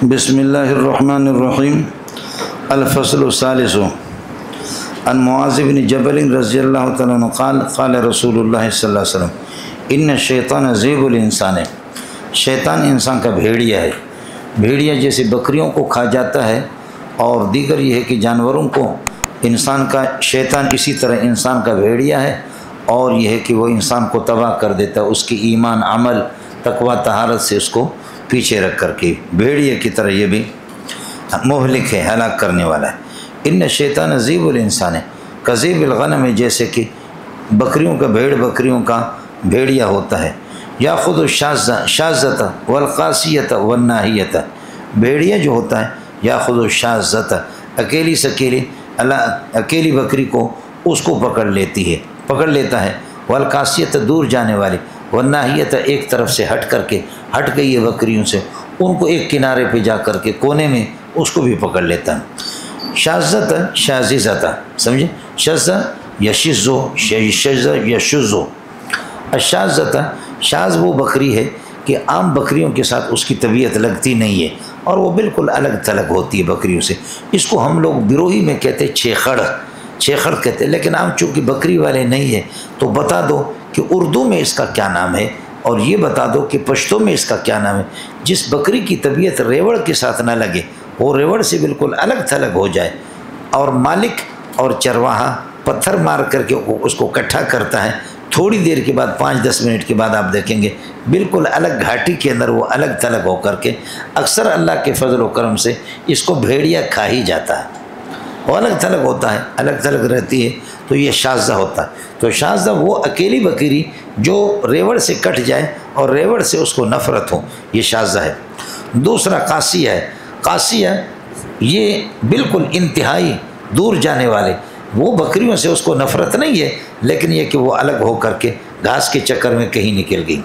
بسم اللہ الرحمن الرحیم الفصل الثالث عن معاذ بن جبل رضی اللہ تعالیٰ عنہ قال قال رسول اللہ صلی اللہ علیہ وسلم ان الشیطان ذیب الانسان ہے، شیطان انسان کا بھیڑیا ہے۔ بھیڑیا جیسے بکریوں کو کھا جاتا ہے اور دیگر یہ ہے کہ جانوروں کو انسان کا شیطان اسی طرح انسان کا بھیڑیا ہے، اور یہ ہے کہ وہ انسان کو تباہ کر دیتا ہے، اس کی ایمان عمل تقوی طہارت سے اس کو پیچھے رکھ کر کے بھیڑیے کی طرح یہ بھی مہلک ہے، ہلاک کرنے والا ہے۔ ان شیطان ذیب الانسان ہے کذیب الغنم، جیسے کہ بکریوں کا بھیڑ بکریوں کا بھیڑیا ہوتا ہے۔ یاخذ الشاذۃ والقاسیۃ والناہیۃ، بھیڑیا جو ہوتا ہے یاخذ الشاذۃ اکیلی سکیلی اکیلی بکری کو اس کو پکڑ لیتا ہے، والقاسیۃ دور جانے والی، والناہیۃ ایک طرف سے ہٹ گئی ہے بکریوں سے، ان کو ایک کنارے پہ جا کر کے کونے میں اس کو بھی پکڑ لیتا ہے۔ شاذۃ شاذۃ سمجھے، شذ یشذ شذ یشذ، الشاذۃ شاذ وہ بکری ہے کہ عام بکریوں کے ساتھ اس کی طبیعت لگتی نہیں ہے اور وہ بالکل الگ تھلگ ہوتی ہے بکریوں سے۔ اس کو ہم لوگ بروہی میں کہتے چھیخڑ کہتے ہیں، لیکن عام چونکہ بکری والے نہیں ہیں تو بتا دو کہ اردو میں اس کا کیا نام ہے، اور یہ بتا دو کہ پشتو میں اس کا کیا نام ہے۔ جس بکری کی طبیعت ریوڑ کے ساتھ نہ لگے، وہ ریوڑ سے بالکل الگ تھلگ ہو جائے، اور مالک اور چرواہا پتھر مار کر کے اس کو اکٹھا کرتا ہے، تھوڑی دیر کے بعد 5-10 منٹ کے بعد آپ دیکھیں گے بالکل الگ گھاٹی کے اندر وہ الگ تھلگ ہو کر کے، اکثر اللہ کے فضل و کرم سے اس کو بھیڑیا کھا ہی جاتا ہے۔ وہ الگ تھلگ ہوتا ہے، الگ تھلگ رہتی ہے، تو یہ شاذہ ہوتا ہے۔ تو شاذہ وہ اکیلی بکری جو ریوڑ سے کٹ جائے اور ریوڑ سے اس کو نفرت ہو، یہ شاذہ ہے۔ دوسرا قاسیہ ہے، قاسیہ یہ بالکل انتہائی دور جانے والے، وہ بکریوں سے اس کو نفرت نہیں ہے، لیکن یہ کہ وہ الگ ہو کر کے گھاس کے چکر میں کہیں نکل گئی۔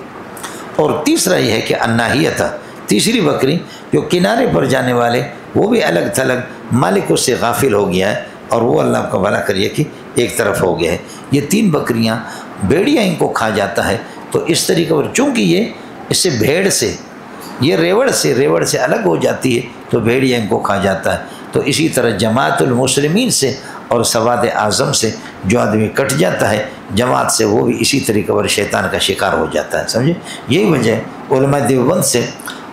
اور تیسرا یہ ہے کہ الناہیۃ، تیسری بکری جو کنارے پر جانے والے، وہ بھی الگ تھلگ، مالک اس سے غافل ہو گیا ہے اور وہ اللہ کا بھلا کریے کہ ایک طرف ہو گیا ہے۔ یہ 3 بکریاں بھیڑیا ان کو کھا جاتا ہے۔ تو اس طریقے پر چونکہ یہ اس سے بھیڑ سے یہ ریوڑ سے الگ ہو جاتی ہے تو بھیڑیا ان کو کھا جاتا ہے۔ تو اسی طرح جماعت المسلمین سے اور سواد اعظم سے جو آدمی کٹ جاتا ہے جماعت سے، وہ بھی اسی طریقے پر شیطان کا شکار ہو جاتا ہے، سمجھے۔ یہی وجہ علماء دیوبند سے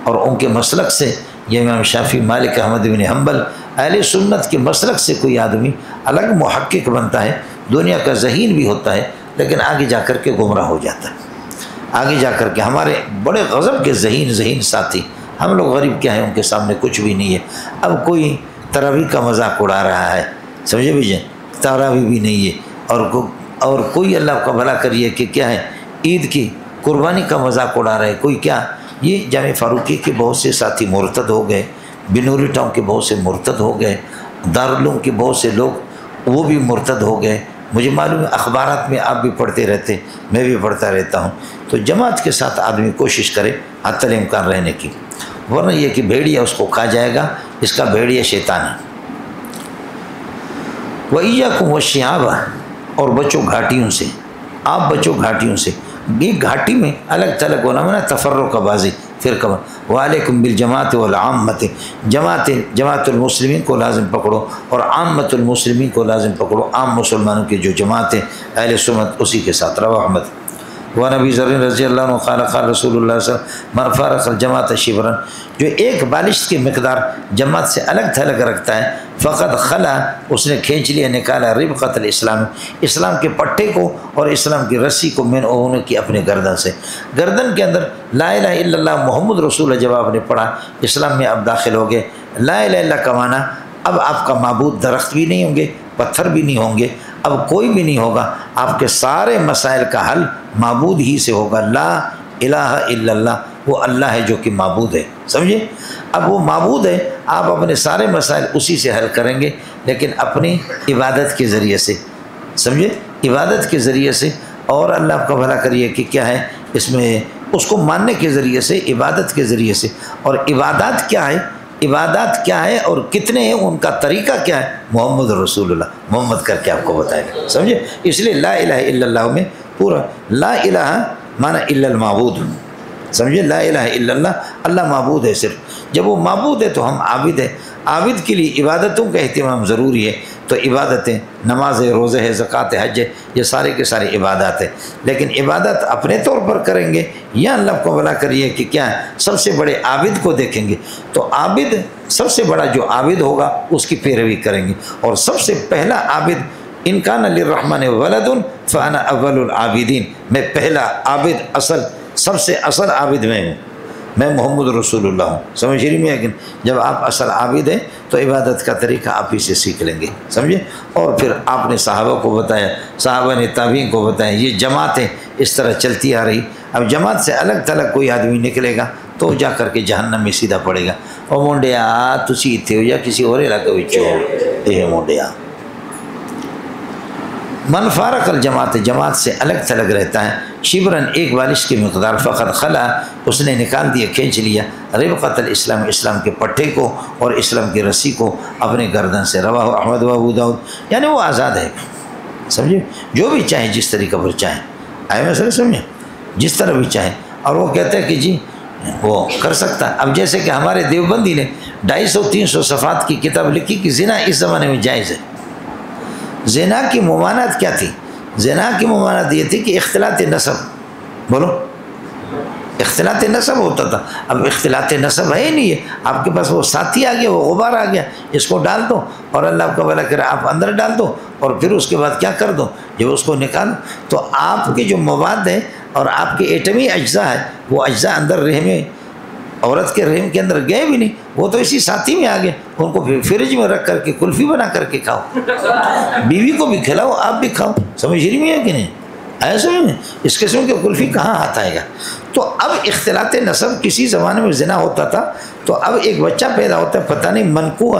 اور ان کے مسلک سے، یہ امام شافعی، مالک، احمد بن حنبل، اہل سنت کے مسلک سے کوئی آدمی الگ محقق بنتا ہے، دنیا کا ذہین بھی ہوتا ہے، لیکن آگے جا کر کے گمراہ ہو جاتا ہے۔ آگے جا کر کے ہمارے بڑے غضب کے ذہین ساتھی، ہم لوگ غریب کیا ہیں، ان کے سامنے کچھ بھی نہیں ہے۔ اب کوئی تراویح کا مذاق اڑا رہا ہے، سمجھے بھائی، تراویح بھی نہیں ہے، اور کوئی اللہ کا بھلا کریے کہ کیا ہے، عید کی قربانی کا مذاق اڑا رہا ہے کوئی، کیا یہ جامع فاروقی کے بہت سے ساتھی مرتد ہو گئے، بنوری ٹاؤن کے بہت سے مرتد ہو گئے، دارالعلوم کے بہت سے لوگ وہ بھی مرتد ہو گئے۔ مجھے معلوم ہے اخبارات میں آپ بھی پڑھتے رہتے، میں بھی پڑھتا رہتا ہوں۔ تو جماعت کے ساتھ آدمی کوشش کرے حتی الامکان رہنے کی، ورنہ یہ کہ بھیڑیا اس کو کھا جائے گا، اس کا بھیڑیا شیطان ہے۔ وَإِيَّاكُمْ وَالشِّعَابَ، اور بچو گھاٹیوں سے، آپ بچو گھاٹیوں سے۔ یہ گھاٹی میں الگ تھلگ ہونا میں تفرق بازی فرقہ۔ وَعَلَيْكُمْ بِالْجَمَاعَةِ وَالْعَامَّةِ، جماعت المسلمین کو لازم پکڑو اور عامت المسلمین کو لازم پکڑو، عام مسلمانوں کی جو جماعت ہے اہل سنت، اسی کے ساتھ۔ رواہ احمد۔ وَنَبِي ذر رضی اللہ عنہ قال قال رسول اللہ صلی اللہ علیہ وسلم من فارق الجماعۃ شبرا، جو ایک بالشت کی مقدار جماعت سے الگ تھلگ رکھتا ہے، فقد خلا، اس نے کھینچ لیا، نکالا، ربقۃ الاسلام، اسلام کے پٹھے کو اور اسلام کی رسی کو، من اونے کی اپنے گردن سے۔ گردن کے اندر لا الہ الا اللہ محمد رسول اللہ جب آپ نے پڑھا، اسلام میں آپ داخل ہو گئے۔ لا الہ الا اللہ کا معنی اب آپ کا معبود درخت بھی نہیں ہوں گے، پتھر بھی نہیں ہوں گے، اب کوئی بھی نہیں ہوگا، آپ کے سارے مسائل کا حل معبود ہی سے ہوگا۔ لا الہ الا اللہ، وہ اللہ ہے جو کہ معبود ہے، سمجھے۔ اب وہ معبود ہے، آپ اپنے سارے مسائل اسی سے حل کریں گے، لیکن اپنی عبادت کے ذریعے سے، سمجھے، عبادت کے ذریعے سے۔ اور اللہ آپ کا بھلا کریے کہ کیا ہے اس میں، اس کو ماننے کے ذریعے سے، عبادت کے ذریعے سے۔ اور عبادات کیا ہے، عبادات کیا ہے اور کتنے ہیں، ان کا طریقہ کیا ہے، محمد رسول اللہ، محمد کر کے آپ کو بتائے گا، سمجھے۔ اس لیے لا الہ الا اللہ میں پورا لا الہ معنی الا المعبود، سمجھے، لا الہ الا اللہ، اللہ معبود ہے صرف۔ جب وہ معبود ہے تو ہم عابد ہیں. عابد کے لیے عبادتوں کا اہتمام ضروری ہے. تو عبادتیں نماز ہے، روزہ ہے، زکوٰۃ ہے، حج ہے، یہ سارے کے سارے عبادات ہیں. لیکن عبادت اپنے طور پر کریں گے یا اللہ کو بلا کریے کہ کیا ہے سب سے بڑے عابد کو دیکھیں گے. تو عابد سب سے بڑا جو عابد ہوگا اس کی پیروی کریں گے. اور سب سے پہلا عابد ان کان للرحمن ولد فانا اول العابدین، میں پہلا عابد، سب سے اصل عابد میں ہوں، میں محمد رسول اللہ ہوں. سمجھ رہی میں؟ لیکن جب آپ اصل عابد ہیں تو عبادت کا طریقہ آپ ہی سے سیکھ لیں گے. سمجھے؟ اور پھر آپ نے صحابہ کو بتایا، صحابہ نے تابعین کو بتایا. یہ جماعتیں اس طرح چلتی آ رہی. اب جماعت سے الگ تھلگ کوئی آدمی نکلے گا تو جا کر کے جہنم میں سیدھا پڑے گا. اور مونڈیا تسی اتنے ہو یا کسی اور علاقے ہو یہ مونڈیا. من فارق الجماعت، جماعت سے الگ تھلگ رہتا ہے، شبرن ایک بالش کی مقدار، فقط خلا اس نے نکال دیا، کھینچ لیا، ربقۃ الاسلام اسلام کے پٹھے کو اور اسلام کی رسی کو اپنے گردن سے. رواہ احمد و ابو داؤد. یعنی وہ آزاد ہے، سمجھے؟ جو بھی چاہے جس طریقے پر چاہے. آئے مسئلہ سمجھے؟ جس طرح بھی چاہے. اور وہ کہتا ہے کہ جی وہ کر سکتا. اب جیسے کہ ہمارے دیوبندی نے 250-300 صفحات کی کتاب لکھی کہ زنا اس زمانے میں جائز ہے. زنا کی ممانعت کیا تھی؟ زنا کی ممانعت یہ تھی کہ اختلاط نسب. بولو، اختلاط نسب ہوتا تھا. اب اختلاط نسب ہے ہی نہیں ہے. آپ کے پاس وہ ساتھی آ گیا، وہ غبار آ گیا، اس کو ڈال دو اور اللہ کا بھلا کرے آپ اندر ڈال دو اور پھر اس کے بعد کیا کر دو، جب اس کو نکالو تو آپ کے جو مواد ہیں اور آپ کے ایٹمی اجزاء ہے وہ اجزاء اندر رحم عورت کے رحم کے اندر گئے بھی نہیں، وہ تو اسی ساتھی میں آ گئے. ان کو فریج میں رکھ کر کے کلفی بنا کر کے کھاؤ، بیوی کو بھی کھلاؤ، آپ بھی کھاؤ. سمجھ رہی میں ہے کہ نہیں؟ ایسے میں اس قسم کی کلفی کہاں ہاتھ آئے گا؟ تو اب اختلاط نسب کسی زمانے میں زنا ہوتا تھا تو اب ایک بچہ پیدا ہوتا ہے، پتہ نہیں منقوع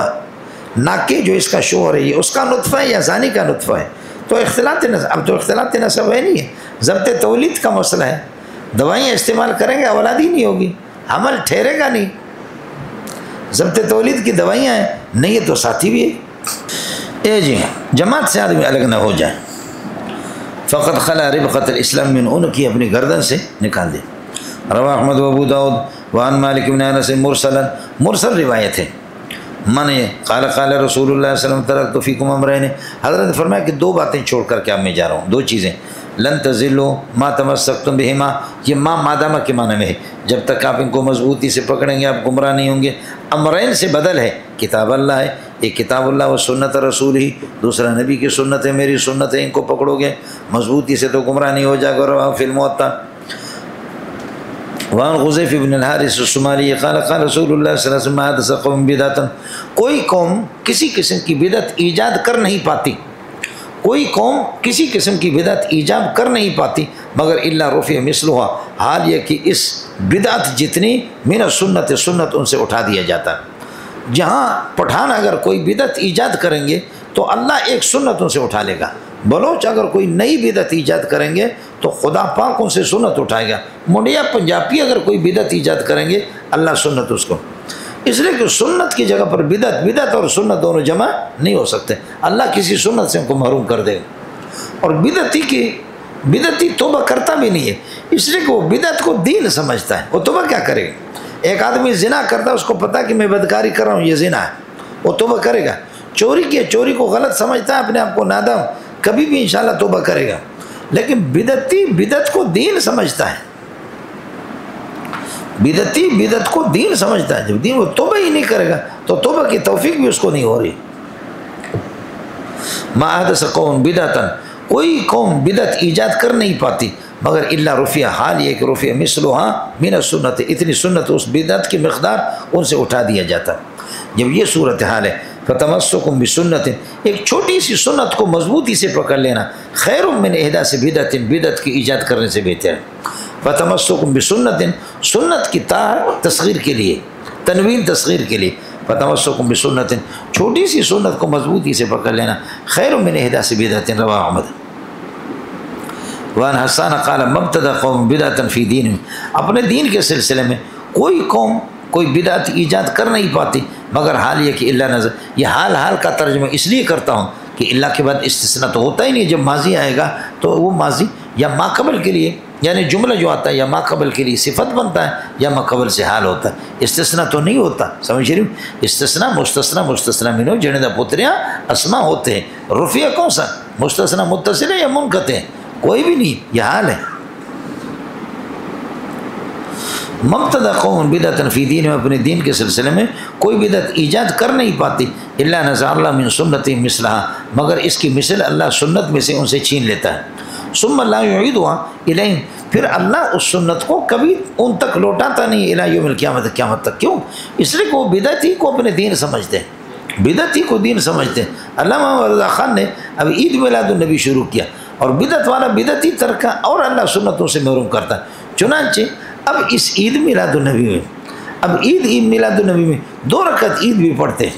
ناکے جو اس کا شوہر ہے یہ اس کا نطفہ ہے یا زانی کا نطفہ ہے. تو اختلاط نسب، اب تو اختلاط نسب ہے نہیں ہے، ضبط تولید کا مسئلہ ہے. دوائیاں استعمال کریں گے اولاد ہی نہیں ہوگی، حمل ٹھہرے گا نہیں. ضبط تولید کی دوائیاں ہیں نہیں، یہ تو ساتھی بھی ہے. جی جماعت سے آدمی الگ نہ ہو جائے. فقط خلا ربقۃ الاسلام من، ان کی اپنی گردن سے نکال دے. رواہ احمد و ابو داؤد وعن مالک بن انس مرسلا، مرسل روایت ہے. من قال قال رسول اللہ صلی اللہ علیہ وسلم ترکت فیکم امرین، حضرت نے فرمایا کہ دو باتیں چھوڑ کر کے اب میں جا رہا ہوں، دو چیزیں. لن تضلوا ما تمسکتم بہما، یہ ما مادامہ کے معنی میں ہے، جب تک آپ ان کو مضبوطی سے پکڑیں گے آپ گمراہ نہیں ہوں گے. امرین سے بدل ہے، کتاب اللہ ہے، ایک کتاب اللہ و سنت رسول ہی، دوسرا نبی کی سنت ہے، میری سنت ہے، ان کو پکڑو گے مضبوطی سے تو گمراہ نہیں ہو جائے گا. رواہ فی الموطا وعن غزیف بن الحارث الشمالی قال قال رسول اللہ صلی اللہ علیہ وسلم حدث قوم بدعتا، کوئی قوم کسی قسم کی بدعت ایجاد کر نہیں پاتی، کوئی قوم کسی قسم کی بدعت ایجاد کر نہیں پاتی مگر الا رفع مثلھا، حال یہ کہ اس بدعت جتنی من السنت، سنت ان سے اٹھا دیا جاتا ہے. جہاں پٹھان اگر کوئی بدعت ایجاد کریں گے تو اللہ ایک سنت ان سے اٹھا لے گا. بلوچ اگر کوئی نئی بدعت ایجاد کریں گے تو خدا پاک ان سے سنت اٹھائے گا. منڈیا پنجابی اگر کوئی بدعت ایجاد کریں گے اللہ سنت اس کو، اس لیے کہ سنت کی جگہ پر بدعت، بدعت اور سنت دونوں جمع نہیں ہو سکتے. اللہ کسی سنت سے ان کو محروم کر دے گا. اور بدعتی توبہ کرتا بھی نہیں ہے، اس لیے کہ وہ بدعت کو دین سمجھتا ہے. وہ توبہ کیا کرے گا؟ ایک آدمی زنا کرتا ہے، اس کو پتا کہ میں بدکاری کر رہا ہوں، یہ زنا ہے، وہ توبہ کرے گا. چوری کی چوری کو غلط سمجھتا ہے، اپنے آپ کو نادم، کبھی بھی انشاءاللہ توبہ کرے گا. لیکن بدعتی بدعت کو دین سمجھتا ہے، بدعتی بدعت کو دین سمجھتا ہے. جب دین وہ توبہ ہی نہیں کرے گا تو توبہ کی توفیق بھی اس کو نہیں ہو رہی. ما حدث قوم بدعتا، کوئی قوم بدعت ایجاد کر نہیں پاتی مگر الا رفع، حال یہ کہ رفع مثلھا من السنت، اتنی سنت اس بدعت کی مقدار ان سے اٹھا دیا جاتا. جب یہ صورتحال ہے فتمسکم بسنت، ایک چھوٹی سی سنت کو مضبوطی سے پکڑ لینا خیر من احداث بدعت، بدعت کی ایجاد کرنے سے بہتر ہے. فتمسکم بسنت، سنت کی تصغیر کے لیے، تنوین تصغیر کے لیے، فتمسکم بسنت، چھوٹی سی سنت کو مضبوطی سے پکڑ لینا خیر من احداث بدعت. رواہ احمد. وعن حسان قال مبتدا قوم بدعتا فی دین، اپنے دین کے سلسلے میں کوئی قوم کوئی بدعت ایجاد کر نہیں پاتی مگر حال یہ کہ اللہ نظر، یہ حال کا ترجمہ اس لیے کرتا ہوں کہ اللہ کے بعد استثناء تو ہوتا ہی نہیں. جب ماضی آئے گا تو وہ ماضی یا ما قبل کے لیے یعنی جملہ جو آتا ہے یا ما قبل کے لیے صفت بنتا ہے یا ما قبل سے حال ہوتا ہے، استثناء تو نہیں ہوتا، سمجھ رہی ہوں؟ استثناء مستثنیٰ منو جنہیں دا پتریاں اسماء ہوتے ہیں، رفیع کون سا مستثنیٰ متصل ہے یا منقطع ہے؟ کوئی بھی نہیں، یہ حال ہے۔ مبتدا قوم بدعۃ فی دین میں، اپنے دین کے سلسلے میں کوئی بدعت ایجاد کر نہیں پاتی، الا نزع اللہ من سنت مثلہا، مگر اس کی مثل اللہ سنت میں سے ان سے چھین لیتا ہے۔ ثم لا یعیدها الیہم، پھر اللہ اس سنت کو کبھی ان تک لوٹاتا نہیں، الی یوم القیامت، قیامت تک۔ کیوں؟ اس لیے کہ وہ بدعتی کو اپنے دین سمجھتے ہیں، بدعتی کو دین سمجھتے ہیں۔ علامہ محمد رضا خان نے اب عید میلاد النبی شروع کیا، اور بدعت والا بدعتی ترکہ اور اللہ سنتوں سے محروم کرتا ہے۔ چنانچہ اب اس عید میلاد النبی میں، اب عید میلاد النبی میں 2 رکعت عید بھی پڑھتے ہیں۔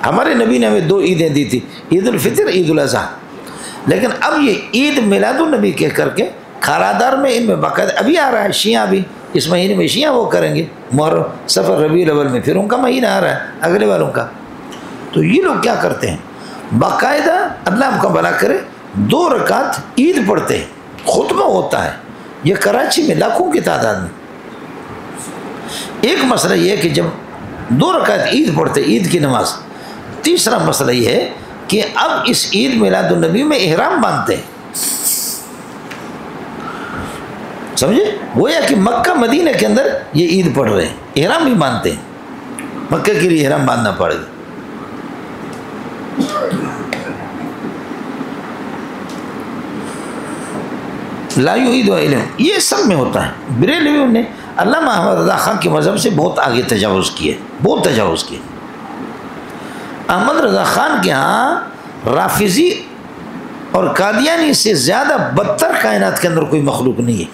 ہمارے نبی نے ہمیں 2 عیدیں دی تھی، عید الفطر، عید الاضحیٰ، لیکن اب یہ عید میلاد النبی کہہ کر کے کھارادار میں ان میں باقاعدہ ابھی آ رہا ہے، شیعہ بھی اس مہینے میں شیعہ وہ کریں گے، محرم، سفر، ربیع الاول میں، پھر ان کا مہینہ آ رہا ہے اگلے والوں کا۔ تو یہ لوگ کیا کرتے ہیں، باقاعدہ اللہ آپ کا بھلا کرے 2 رکعت عید پڑھتے ہیں، خطبہ ہوتا ہے، یہ کراچی میں لاکھوں کی تعداد میں۔ ایک مسئلہ یہ ہے کہ جب 2 رکعت عید پڑھتے عید کی نماز، تیسرا مسئلہ یہ ہے کہ اب اس عید میلاد النبی میں احرام باندھتے ہیں، سمجھے؟ گویا کہ مکہ مدینہ کے اندر یہ عید پڑھ رہے ہیں، احرام بھی باندھتے ہیں، مکہ کے لیے احرام باندھنا پڑے گا۔ لا یعید الیہم، یہ سب میں ہوتا ہے۔ بریلویوں نے علامہ احمد رضا خان کے مذہب سے بہت آگے تجاوز کیے، بہت تجاوز کیے۔ احمد رضا خان کے ہاں رافضی اور قادیانی سے زیادہ بدتر کائنات کے اندر کوئی مخلوق نہیں ہے۔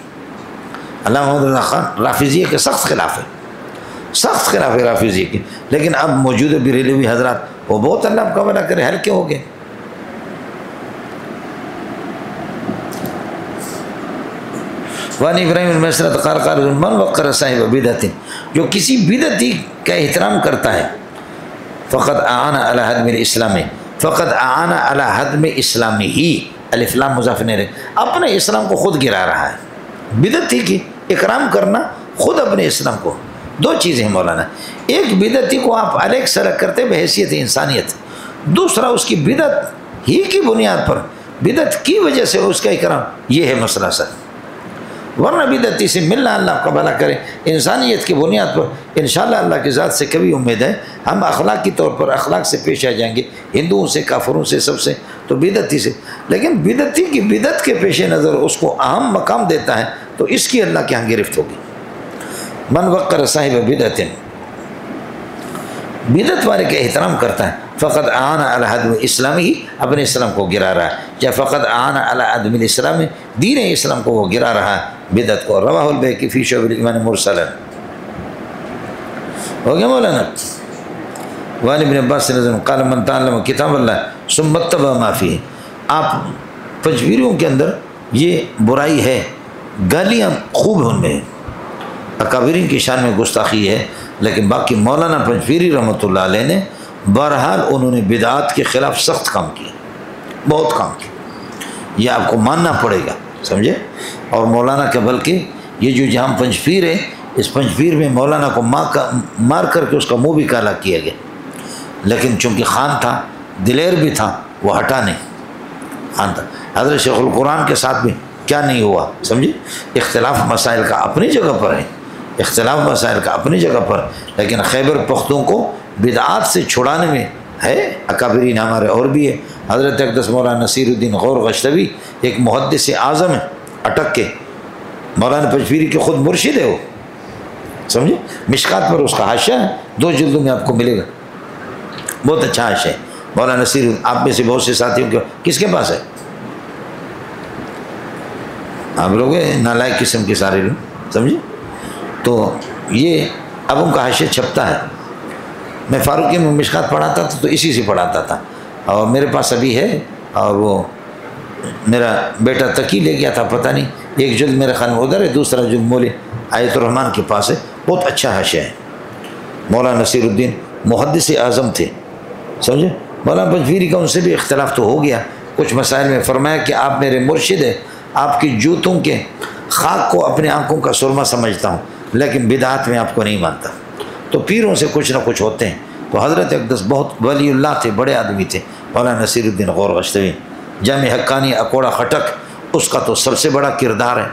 علامہ احمد رضا خان رافضیہ کے سخت خلاف ہے، سخت خلاف ہے رافضیہ کے، لیکن اب موجود بریلوی حضرات وہ بہت اللہ کا بھلا کرے ہلکے ہو گئے۔ وان ابراہیم المسرت قال قال من وقر صاحب بدعت، جو کسی بدعتی کا احترام کرتا ہے، فقد اعان علی ہدم الاسلام، فقد اعان علی ہدم اسلامی ہی، الف لام مضاف الیہ، اپنے اسلام کو خود گرا رہا ہے۔ بدعتی کی اکرام کرنا خود اپنے اسلام کو، 2 چیزیں ہیں مولانا، ایک بدعتی کو آپ علیہ سلک کرتے بحیثیت انسانیت، دوسرا اس کی بدعت ہی کی بنیاد پر، بدعت کی وجہ سے اس کا اکرام، یہ ہے مسئلہ سر۔ ورنہ بدعتی سے ملنا اللہ کا بھلا کرے انسانیت کی بنیاد پر، انشاءاللہ اللہ کی ذات سے کبھی امید ہے ہم اخلاقی طور پر اخلاق سے پیش آ جائیں گے، ہندوؤں سے، کافروں سے، سب سے، تو بدعتی سے، لیکن بدعتی کی بدعت کے پیش نظر اس کو اہم مقام دیتا ہے تو اس کی اللہ کے ہاں گرفت ہوگی۔ من وقر صاحب بدعت، بدعت والے کا احترام کرتا ہے، فقط اعان علی ہدم اسلامی، اپنے اسلام کو گرا رہا ہے، یا فقط اعان علی ہدم الاسلام، دین اسلام کو وہ گرا رہا ہے، بدعت کو۔ رواہ البیہقی فی شعب الایمان مرسلا، ہو گیا مولانا۔ وعن ابن عباس رضی اللہ عنہ قال من تعلم کتاب اللہ ثم اتبع ما فیہ، آپ پنجویریوں کے اندر یہ برائی ہے، گالیاں خوب ان میں، اکابرین کی شان میں گستاخی ہے، لیکن باقی مولانا پنجویری رحمۃ اللہ علیہ نے بہرحال انہوں نے بدعات کے خلاف سخت کام کیا، بہت کام کیا، یہ آپ کو ماننا پڑے گا، سمجھے؟ اور مولانا کا بلکہ یہ جو جہاں پنجپیر ہے، اس پنجپیر میں مولانا کو مار کر کے اس کا منہ بھی کالا کیا گیا، لیکن چونکہ خان تھا، دلیر بھی تھا، وہ ہٹا نہیں، خان تھا۔ حضرت شیخ القرآن کے ساتھ بھی کیا نہیں ہوا، سمجھے؟ اختلاف مسائل کا اپنی جگہ پر ہے، اختلاف مسائل کا اپنی جگہ پر، لیکن خیبر پختون کو بدعات سے چھڑانے میں ہے، اکابرین ہمارے اور بھی ہے۔ حضرت اقدس مولانا نصیر الدین غور غشتوی ایک محدث اعظم ہے، اٹک کے، مولانا پنجپیری کے خود مرشد ہے وہ، سمجھے؟ مشکات پر اس کا حاشیہ ہے، 2 جلدوں میں آپ کو ملے گا، بہت اچھا حاشیہ ہے۔ مولانا نصیر، آپ میں سے بہت سے ساتھیوں کے کس کے پاس ہے؟ آپ لوگ نالائق قسم کے سارے لوگ، سمجھے؟ تو یہ اب ان کا حاشیہ چھپتا ہے، میں فاروقی میں مشکات پڑھاتا تھا تو اسی سے پڑھاتا تھا، اور میرے پاس ابھی ہے، اور وہ میرا بیٹا تقی لے گیا تھا، پتہ نہیں، ایک جلد میرے خیال میں ادھر ہے، دوسرا جلد مولے آیت الرحمن کے پاس ہے، بہت اچھا حاشیہ ہے۔ مولانا نصیر الدین محدث اعظم تھے، سمجھے؟ مولانا پنجویری کا ان سے بھی اختلاف تو ہو گیا کچھ مسائل میں، فرمایا کہ آپ میرے مرشد ہیں، آپ کی جوتوں کے خاک کو اپنے آنکھوں کا سرما سمجھتا ہوں لیکن بدعات میں آپ کو نہیں مانتا۔ تو پیروں سے کچھ نہ کچھ ہوتے ہیں۔ تو حضرت اقدس بہت ولی اللہ تھے، بڑے آدمی تھے، مولانا نصیر الدین غور غشتوی، جامع حقانی اکوڑا خٹک اس کا تو سب سے بڑا کردار ہے۔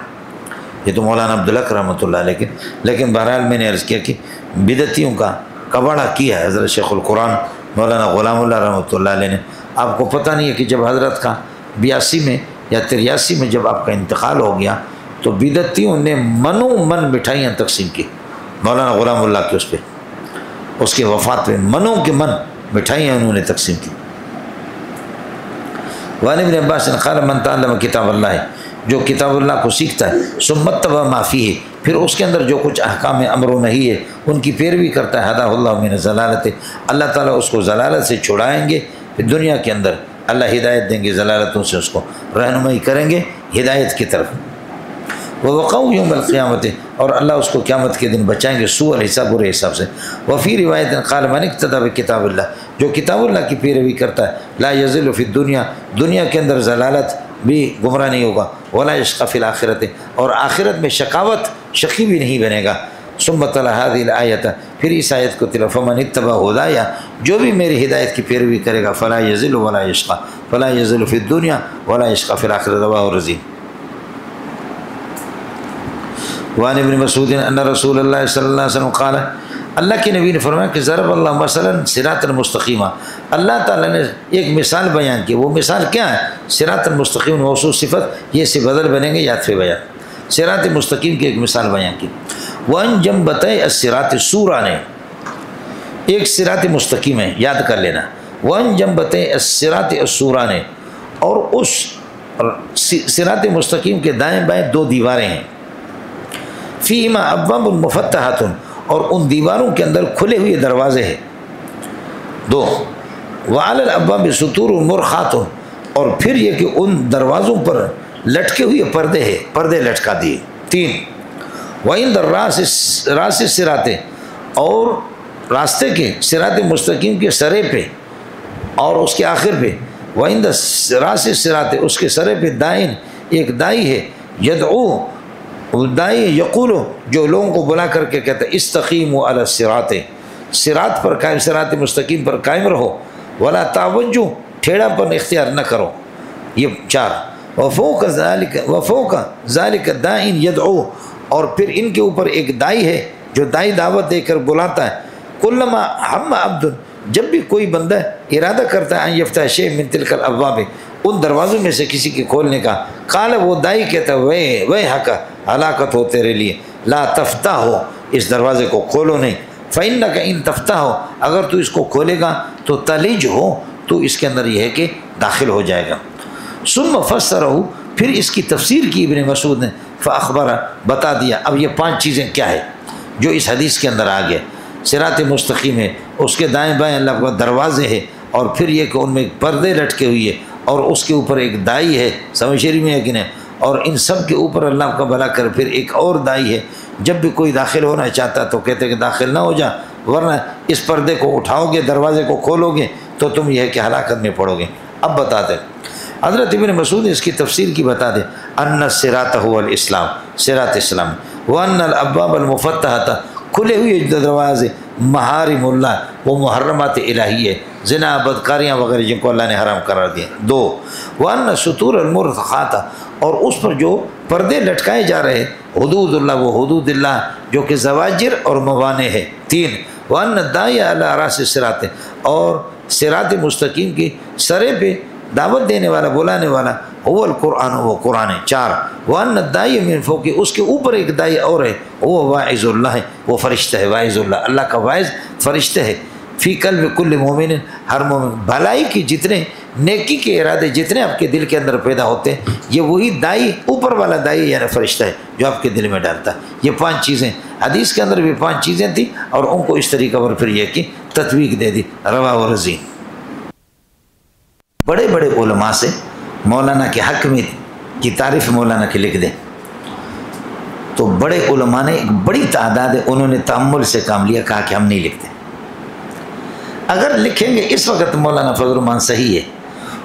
یہ تو مولانا عبدالحق رحمۃ اللہ علیہ، لیکن بہرحال میں نے عرض کیا کہ بدعتیوں کا کباڑہ کیا ہے حضرت شیخ القرآن مولانا غلام اللہ رحمۃ اللہ علیہ نے۔ آپ کو پتہ نہیں ہے کہ جب حضرت کا 82 میں یا 83 میں جب آپ کا انتقال ہو گیا تو بدعتیوں نے منو من مٹھائیاں تقسیم کی مولانا غلام اللہ کے اس پہ، اس کے وفات میں منو کے من مٹھائیاں انہوں نے تقسیم کی۔ وعن ابن عباس قال من تعلم کتاب اللہ، جو کتاب اللہ کو سیکھتا ہے ثم اتبع ما فیہ، پھر اس کے اندر جو کچھ احکام امر و نہی ہے ان کی پیروی کرتا ہے، ہداہ اللہ من ضلالت، اللہ تعالیٰ اس کو ضلالت سے چھڑائیں گے، پھر دنیا کے اندر اللہ ہدایت دیں گے، ضلالتوں سے اس کو رہنمائی کریں گے ہدایت کی طرف۔ ووقعوا یوم القیامت، اور اللہ اس کو قیامت کے دن بچائیں گے سوء الحساب، برے حساب سے۔ وفی روایت قال من اقتدى بکتاب اللہ، جو کتاب اللہ کی پیروی کرتا ہے لا یضل فی الدنیا، دنیا کے اندر ضلالت بھی گمراہ نہیں ہوگا، ولا یشقى فی الآخرۃ، اور آخرت میں شقاوت شقی بھی نہیں بنے گا۔ ثم تلا هذه الآیۃ، پھر اس آیت کو تلا فمن اتبع ہدایا، جو بھی میری ہدایت کی پیروی کرے گا فلا یضل ولا یشقى، فلا یضل فی الدنیا ولا یشقى فی الآخرۃ، رواه الرزین۔ وعن ابن مسعود ان رسول اللہ صلی اللہ علیہ وسلم قال، اللہ کے نبی نے فرمایا کہ ضرب اللہ مثلا صراطا مستقیما، اللہ تعالیٰ نے ایک مثال بیان کی، وہ مثال کیا ہے؟ صراط المستقیم موصوف صفت، یہ سے بدل بنیں گے یاد سے بیان، صراط مستقیم کی ایک مثال بیان کی۔ وان جنبتي الصراط، سورہ نے ایک صراط مستقیم ہے، یاد کر لینا، وان جنبتي الصراط السورہ نے، اور اس صراط مستقیم کے دائیں بائیں دو دیواریں ہیں، فیہما ابواب مفتحۃ، اور ان دیواروں کے اندر کھلے ہوئے دروازے ہیں دو، وعلی الابواب ستور مرخات، اور پھر یہ کہ ان دروازوں پر لٹکے ہوئے پردے ہیں، پردے لٹکا دیے، تین، وعند الراس الصراط، اور راستے کے صراط مستقیم کے سرے پہ اور اس کے آخر پہ، وعند راس الصراط، اس کے سرے پہ دائن ایک دائی ہے، یدعو، دائی یقول، جو لوگوں کو بلا کر کے کہتا ہے استقیموا علی الصراط، صراط پر قائم، صراط مستقیم پر قائم رہو، ولا تعوجوا، ٹھیڑا پن اختیار نہ کرو، یہ چار، وفوق ذالک داعٍ یدعو، اور پھر ان کے اوپر ایک دائی ہے جو دائی دعوت دے کر بلاتا ہے، کلما ہم عبد، جب بھی کوئی بندہ ارادہ کرتا ہے ان یفتح شیء من تلک الابواب، ان دروازوں میں سے کسی کے کھولنے کا، قال، وہ دائی کہتا ہے ویحک، ہلاکت ہو تیرے لیے، لا تفتح ہو، اس دروازے کو کھولو نہیں، فإنک ان تفتح ہو، اگر تو اس کو کھولے گا تو تلج ہو، تو اس کے اندر یہ ہے کہ داخل ہو جائے گا۔ ثم فسرہ، پھر اس کی تفسیر کی ابن مسعود نے، فاخبر، بتا دیا، اب یہ 5 چیزیں کیا ہے جو اس حدیث کے اندر آ گیا، صراط مستقیم ہے، اس کے دائیں بائیں اللہ کا دروازے ہے، اور پھر یہ کہ ان میں پردے لٹکے ہوئے، اور اس کے اوپر ایک دائی ہے، سمجھ شریف میں ہے کہ نہیں، اور ان سب کے اوپر اللہ کا بھلا کر پھر ایک اور دائی ہے، جب بھی کوئی داخل ہونا چاہتا تو کہتے کہ داخل نہ ہو جا، ورنہ اس پردے کو اٹھاؤ گے، دروازے کو کھولو گے تو تم یہ ہے کہ ہلاکت میں پڑو گے۔ اب بتا دیں، حضرت ابن مسعود اس کی تفسیر کی بتا دیں، ان الصراط هو الاسلام، صراط اسلام، وان الابواب المفتحۃ، کھلے ہوئے دروازے، محارم اللہ، وہ محرمات الہی ہے، زنا، بدکاریاں وغیرہ جن کو اللہ نے حرام قرار دیے، 2، وان ستور المرخات، اور اس پر جو پردے لٹکائے جا رہے حدود اللہ، وہ حدود اللہ جو کہ زواجر اور موانع ہے، 3، وان الداعی علی راس الصراط، اور صراط مستقیم کی سرے پہ دعوت دینے والا، بلانے والا، هو القرآن، وہ قرآن ہے، 4، وان الداعی من فوق، اس کے اوپر ایک دائی اور ہے، وہ واعظ اللہ ہے، وہ فرشتہ ہے، واعظ اللہ، اللہ کا واعظ فرشتہ ہے، فی قلب کل مومن، ہر مومن، بھلائی کی جتنے، نیکی کے ارادے جتنے آپ کے دل کے اندر پیدا ہوتے ہیں، یہ وہی دائی، اوپر والا دائی یعنی فرشتہ ہے جو آپ کے دل میں ڈالتا ہے۔ یہ 5 چیزیں حدیث کے اندر بھی 5 چیزیں تھیں، اور ان کو اس طریقہ پر پھر یہ کہ تطبیق دے دی، رواہ رضی۔ بڑے بڑے علماء سے مولانا کے حق میں کی تعریف مولانا کے لکھ دیں تو بڑے علماء نے ایک بڑی تعداد ہے، انہوں نے تأمل سے کام لیا، کہا کہ ہم نہیں لکھتے، اگر لکھیں گے اس وقت مولانا فضل الرحمان صحیح ہے،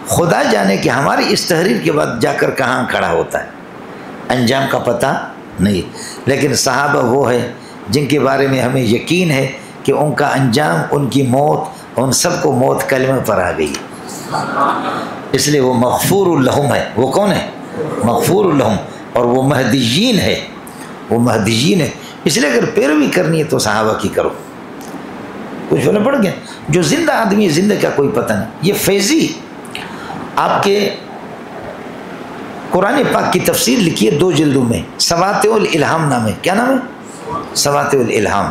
خدا جانے کہ ہماری اس تحریر کے بعد جا کر کہاں کھڑا ہوتا ہے، انجام کا پتہ نہیں، لیکن صحابہ وہ ہے جن کے بارے میں ہمیں یقین ہے کہ ان کا انجام، ان کی موت، ان سب کو موت کلمہ پر آ گئی، اس لیے وہ مغفور الہم ہے۔ وہ کون ہے؟ مغفور الہم، اور وہ مہدیین ہے، وہ مہدیین ہے۔ اس لیے اگر پیروی کرنی ہے تو صحابہ کی کرو۔ کچھ فرق پڑ گیا؟ جو زندہ آدمی ہے، زندہ کا کوئی پتہ نہیں۔ یہ فیضی آپ کے قرآن پاک کی تفسیر لکھی ہے 2 جلدوں میں، سواطع الالہام نام ہے۔ کیا نام ہے؟ سواطع الالہام۔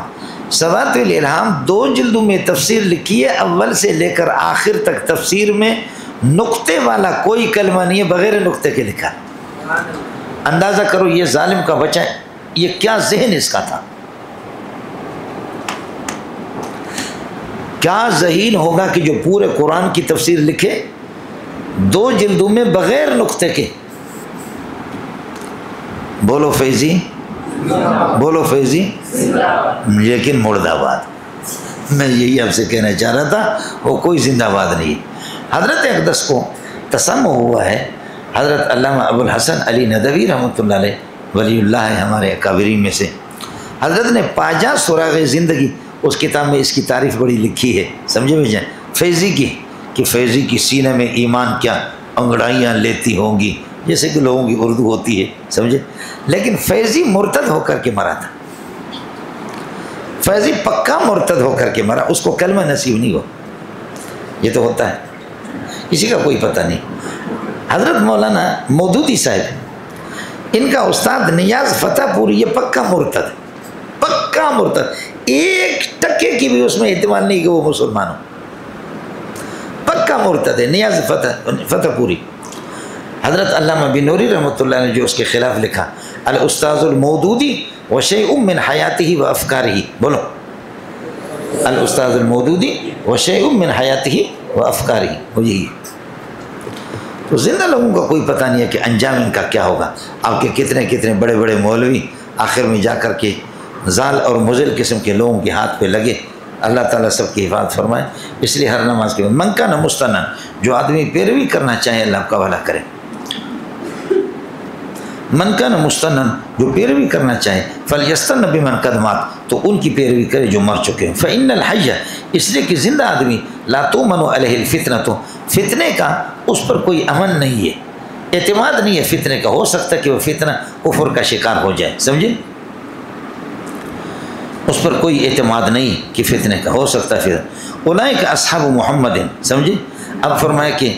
سواطع الالہام 2 جلدوں میں تفسیر لکھی ہے، اول سے لے کر آخر تک تفسیر میں نقطے والا کوئی کلمہ نہیں ہے، بغیر نقطے کے لکھا۔ اندازہ کرو یہ ظالم کا بچہ ہے، یہ کیا ذہن اس کا تھا، کیا ذہین ہوگا کہ جو پورے قرآن کی تفسیر لکھے 2 جلدوں میں بغیر نقطے کے۔ بولو فیضی، بولو فیضی، لیکن مرد آباد۔ میں یہی آپ سے کہنا چاہ رہا تھا، وہ کوئی زندہ باد نہیں۔ حضرت اقدس کو تسمع ہوا ہے، حضرت علامہ ابو الحسن علی ندوی رحمۃ اللہ علیہ، ولی اللہ ہے ہمارے اکابرین میں سے، حضرت نے پاجا سراغ زندگی اس کتاب میں اس کی تعریف بڑی لکھی ہے، سمجھے بھائی جان، فیضی کی، کہ فیضی کی سینہ میں ایمان کیا انگڑائیاں لیتی ہوں گی، جیسے کہ لوگوں کی اردو ہوتی ہے، سمجھے۔ لیکن فیضی مرتد ہو کر کے مرا تھا، فیضی پکا مرتد ہو کر کے مرا، اس کو کلمہ نصیب نہیں ہو۔ یہ تو ہوتا ہے، کسی کا کوئی پتہ نہیں۔ حضرت مولانا مودودی صاحب، ان کا استاد نیاز فتح پوری، یہ پکا مرتد، پکا مرتد، 1% کی بھی اس میں احتمال نہیں کہ وہ مسلمان ہو، پکا مرتد ہے نیاز فتح پوری۔ حضرت علامہ بنوری رحمۃ اللہ نے جو اس کے خلاف لکھا، الاستاذ المودودی وشیء من حیاتہ و افکارہ، بولو الاستاذ المودودی وشیء من حیاتہ و افکارہ، وہ یہی۔ تو زندہ لوگوں کا کوئی پتہ نہیں ہے کہ انجام ان کا کیا ہوگا۔ آپ کے کتنے کتنے بڑے بڑے مولوی آخر میں جا کر کے زال اور مضل قسم کے لوگوں کے ہاتھ پہ لگے۔ اللہ تعالیٰ سب کی حفاظت فرمائے۔ اس لیے ہر نماز کے بعد من کان مستنن، جو آدمی پیروی کرنا چاہے اللہ کا بھلا کرے، من کان مستنن، جو پیروی کرنا چاہے، فلیستن بمن قد مات، تو ان کی پیروی کرے جو مر چکے ہیں۔ فإن الحی، اس لیے کہ زندہ آدمی لا تؤمن علیہ الفتنۃ، فتنے کا اس پر کوئی امن نہیں ہے، اعتماد نہیں ہے فتنے کا، ہو سکتا ہے کہ وہ فتنہ کفر کا شکار ہو جائے، سمجھے، اس پر کوئی اعتماد نہیں کہ فتنے کا ہو سکتا ہے فتنہ۔ اولئک اصحاب محمد، سمجھے۔ اب فرمایا کہ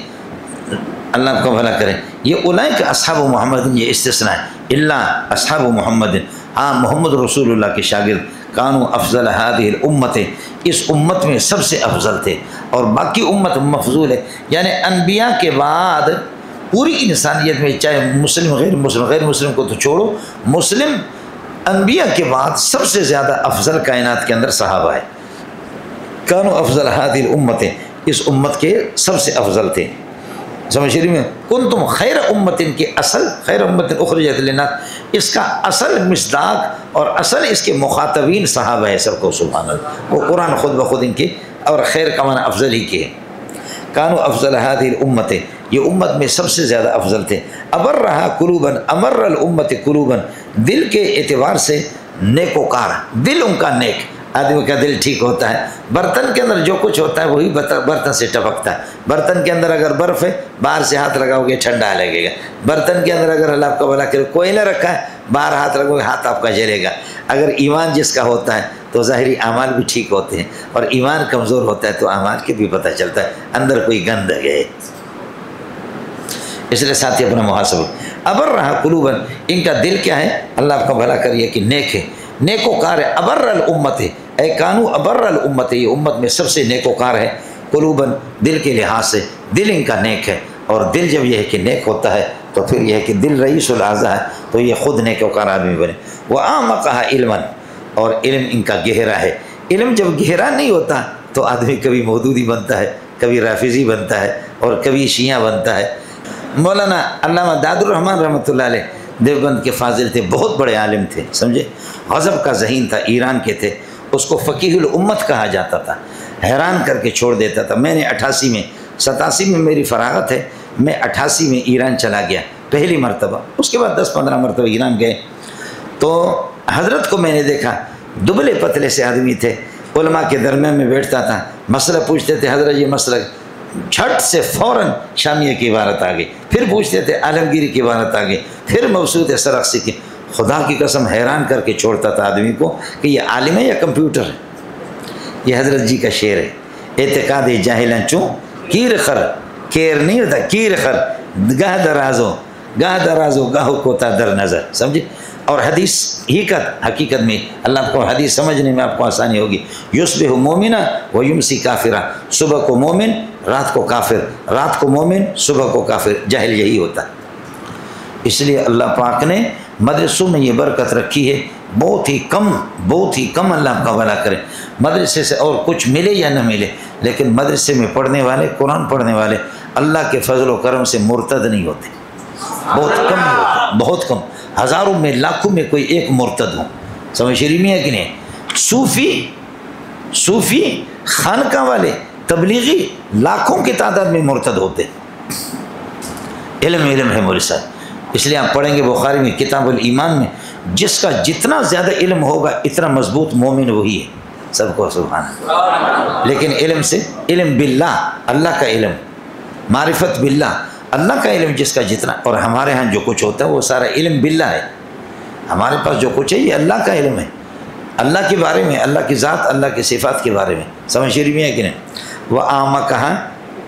اللہ آپ کو بھلا کرے، یہ اولئک اصحاب محمد، یہ استثناء ہے، الا اصحاب محمد، ہاں محمد رسول اللہ کے شاگرد، کانوا افضل هذه الامت، اس امت میں سب سے افضل تھے، اور باقی امت مفضول ہے، یعنی انبیاء کے بعد پوری انسانیت میں، چاہے مسلم غیر مسلم، غیر مسلم کو تو چھوڑو، مسلم انبیاء کے بعد سب سے زیادہ افضل کائنات کے اندر صحابہ ہے، کانوا افضل هذه الامت، اس امت کے سب سے افضل تھے، سمجھ رہی میں، کنتم خیر امت کی اصل، خیر امت اخرجت للناس، اس کا اصل مصداق اور اصل اس کے مخاطبین صحابہ ہے سب کو، سبحان اللہ، وہ قرآن خود بخود ان کے، اور خیر کا معنی افضل ہی کے، کانوا افضل هذه الامت، یہ امت میں سب سے زیادہ افضل تھے، ابر رہا قلوباً، امر الامت قلوباً، دل کے اعتبار سے نیکوکار، دل ان کا نیک، آدمی کا دل ٹھیک ہوتا ہے، برتن کے اندر جو کچھ ہوتا ہے وہی برتن سے ٹپکتا ہے، برتن کے اندر اگر برف ہے باہر سے ہاتھ لگاؤ گے ٹھنڈا لگے گا، برتن کے اندر اگر اللہ آپ کا بھلا کرے کوئلہ رکھا ہے باہر ہاتھ لگاؤ گے ہاتھ آپ کا جلے گا۔ اگر ایمان جس کا ہوتا ہے تو ظاہری اعمال بھی ٹھیک ہوتے ہیں، اور ایمان کمزور ہوتا ہے تو اعمال کے بھی پتہ چلتا ہے اندر کوئی گند ہے، اس لیے ساتھی اپنا محاسبہ۔ ابر رہا قلوباً، ان کا دل کیا ہے، اللہ آپ کا بھلا کریے کہ نیک ہے، نیکوکار ہے، ابر الامت ہے، اے کانو ابر الامت ہے، یہ امت میں سب سے نیکوکار ہے، قلوباً دل کے لحاظ سے، دل ان کا نیک ہے، اور دل جب یہ ہے کہ نیک ہوتا ہے تو پھر یہ ہے کہ دل رئیس الاعضاء ہے تو یہ خود نیکوکار آدمی بنے۔ وَأَعْمَقَهَا عِلْمًا، اور علم ان کا گہرا ہے، علم جب گہرا نہیں ہوتا تو آدمی کبھی مودودی بنتا ہے، کبھی رافضی بنتا ہے، اور کبھی شیعہ بنتا ہے۔ مولانا علامہ داد الرحمن رحمۃ اللہ علیہ دیوبند کے فاضل تھے، بہت بڑے عالم تھے، سمجھے، غضب کا ذہین تھا، ایران کے تھے، اس کو فقیہ الامت کہا جاتا تھا، حیران کر کے چھوڑ دیتا تھا۔ میں نے 88 میں 87 میں میری فراغت ہے، میں 88 میں ایران چلا گیا، پہلی مرتبہ، اس کے بعد 10-15 مرتبہ ایران گئے تو حضرت کو میں نے دیکھا، دبلے پتلے سے آدمی تھے، علماء کے درمیان میں بیٹھتا تھا، مسئلہ پوچھتے تھے، حضرت یہ مسئلہ، جھٹ سے فوراً شامیہ کی عبارت آ گئی، پھر پوچھتے تھے عالمگیری کی عبارت آ گئی، پھر مبسوط سرخسی کی. خدا کی قسم حیران کر کے چھوڑتا تھا آدمی کو کہ یہ عالم ہے یا کمپیوٹر ہے. یہ حضرت جی کا شعر ہے. اعتقاد جاہلاں چوں کیر خر، کیر نہیں ہوتا کیر خر، گاہ درازو گاہ کوتا در نظر. سمجھے؟ اور حدیث حقیقت میں اللہ کو حدیث سمجھنے میں آپ کو آسانی ہوگی. یصبح مومنا و یمسی کافرا، صبح کو مومن رات کو کافر، رات کو مومن صبح کو کافر. جاہل یہی ہوتا. اس لیے اللہ پاک نے مدرسوں میں یہ برکت رکھی ہے. بہت ہی کم اللہ آپ کا بھلا کرے. مدرسے سے اور کچھ ملے یا نہ ملے، لیکن مدرسے میں پڑھنے والے، قرآن پڑھنے والے اللہ کے فضل و کرم سے مرتد نہیں ہوتے. بہت کم ہوتے، بہت کم. ہزاروں میں لاکھوں میں کوئی ایک مرتد ہو. سمجھ شریف میں ہے کہ نہیں؟ صوفی خانقاہ والے تبلیغی لاکھوں کی تعداد میں مرتد ہوتے. علم ہے مولوی صاحب. اس لیے آپ پڑھیں گے بخاری میں کتاب الایمان میں، جس کا جتنا زیادہ علم ہوگا اتنا مضبوط مومن وہی ہے. سب کو سبحان اللہ. لیکن علم سے، علم باللہ، اللہ کا علم، معرفت باللہ، اللہ کا علم جس کا جتنا، اور ہمارے ہاں جو کچھ ہوتا ہے وہ سارا علم باللہ ہے. ہمارے پاس جو کچھ ہے یہ اللہ کا علم ہے، اللہ کے بارے میں، اللہ کی ذات، اللہ کی صفات کے بارے میں. سمجھ شریف میں ہے کہ نہیں؟ وَآمَكَهَا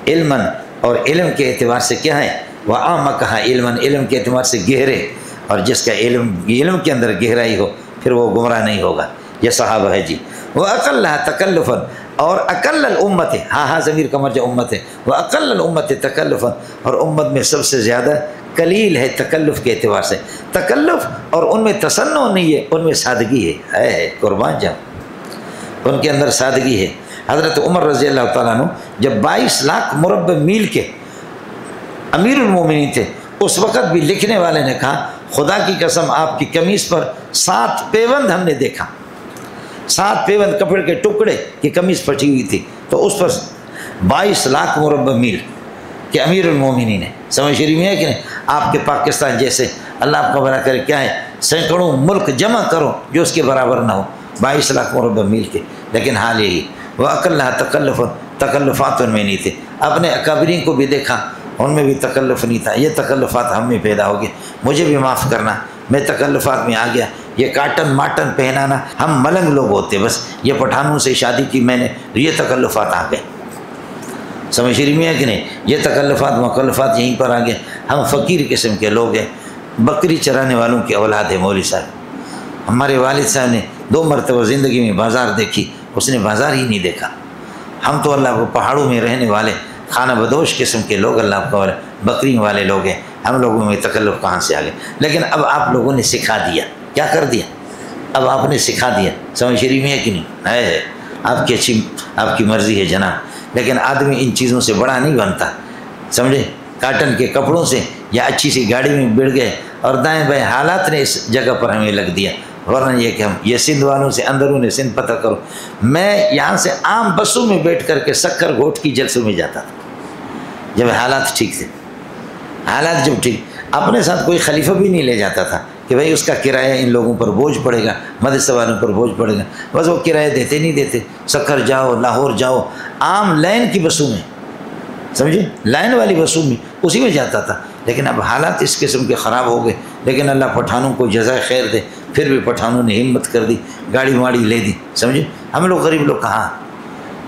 علماً، اور علم کے اعتبار سے کیا ہے؟ وَآمَكَهَا علماً، علم کے اعتبار سے گہرے. اور جس کا علم کے اندر گہرائی ہو پھر وہ گمراہ نہیں ہوگا. یہ صحابہ ہے جی. وَأَقَلَّهَا تَكَلُّفًا، اور اقل الامت، ہاں ضمیر کا مرجع امت ہے. وَأَقَلَّ الْأُمَّةِ تَكَلُّفًا، اور امت میں سب سے زیادہ قلیل ہے تکلف کے اعتبار سے. تکلف اور ان میں تصنع نہیں ہے، ان میں سادگی ہے. قربان جاؤ، ان کے اندر سادگی ہے. حضرت عمر رضی اللہ تعالیٰ عنہ جب 22 لاکھ مربع میل کے امیر المومنین تھے، اس وقت بھی لکھنے والے نے کہا خدا کی قسم آپ کی قمیص پر 7 پیوند ہم نے دیکھا. 7 پیوند کپڑے کے ٹکڑے کی قمیص پھٹی ہوئی تھی. تو اس پر 22 لاکھ مربع میل کہ امیر المومنین ہے. سمجھ شریف میں ہے کہ نہیں؟ آپ کے پاکستان جیسے اللہ آپ کا بنا کرے کیا ہے، سینکڑوں ملک جمع کرو جو اس کے برابر نہ ہو، 22 لاکھ مربع میل کے. لیکن حال یہی، وہ اقلّہ تکلفات ان میں نہیں تھے. اپنے اکابرین کو بھی دیکھا، ان میں بھی تکلف نہیں تھا. یہ تکلفات ہم میں پیدا ہو گئے. مجھے بھی معاف کرنا، میں تکلفات میں آ گیا. یہ کاٹن ماٹن پہنانا، ہم ملنگ لوگ ہوتے، بس یہ پٹھانوں سے شادی کی میں نے، یہ تکلفات آ گئے. سمجھ رہی میں ہے کہ نہیں؟ یہ تکلفات مکلفات یہیں پر آ گئے. ہم فقیر قسم کے لوگ ہیں، بکری چرانے والوں کی اولاد ہے. مولوی صاحب، ہمارے والد صاحب نے 2 مرتبہ زندگی میں بازار دیکھی، اس نے بازار ہی نہیں دیکھا. ہم تو اللہ کو پہاڑوں میں رہنے والے خانہ بدوش قسم کے لوگ، اللہ کو بکری والے لوگ ہیں. ہم لوگوں میں تکلف کہاں سے آ گئے؟ لیکن اب آپ لوگوں نے سکھا دیا. کیا کر دیا؟ اب آپ نے سکھا دیا. سمجھ شریف میں ہے کہ نہیں؟ ہے آپ کی اچھی، آپ کی مرضی ہے جناب. لیکن آدمی ان چیزوں سے بڑا نہیں بنتا. سمجھے؟ کاٹن کے کپڑوں سے یا اچھی سی گاڑی میں بڑھ گئے اور دائیں بائیں حالات نے اس جگہ پر ہمیں لگ دیا. ورنہ یہ کہ ہم یہ سندھ والوں سے اندرون سندھ پتہ کرو، میں یہاں سے عام بسوں میں بیٹھ کر کے سکر گھوٹ کی جلسوں میں جاتا تھا جب حالات ٹھیک تھے. حالات جب ٹھیک، اپنے ساتھ کوئی خلیفہ بھی نہیں لے جاتا تھا کہ بھائی اس کا کرایہ ان لوگوں پر بوجھ پڑے گا، مدرسہ والوں پر بوجھ پڑے گا. بس وہ کرایہ دیتے نہیں دیتے. سکر جاؤ، لاہور جاؤ، عام لائن کی بسوں میں، سمجھے، لائن والی بسوں میں اسی میں جاتا تھا. لیکن اب حالات اس قسم کے خراب ہو گئے. لیکن اللہ پٹھانوں کو جزائے خیر دے، پھر بھی پٹھانوں نے ہمت کر دی، گاڑی واڑی لے دی. سمجھے؟ ہم لوگ غریب لوگ کہاں،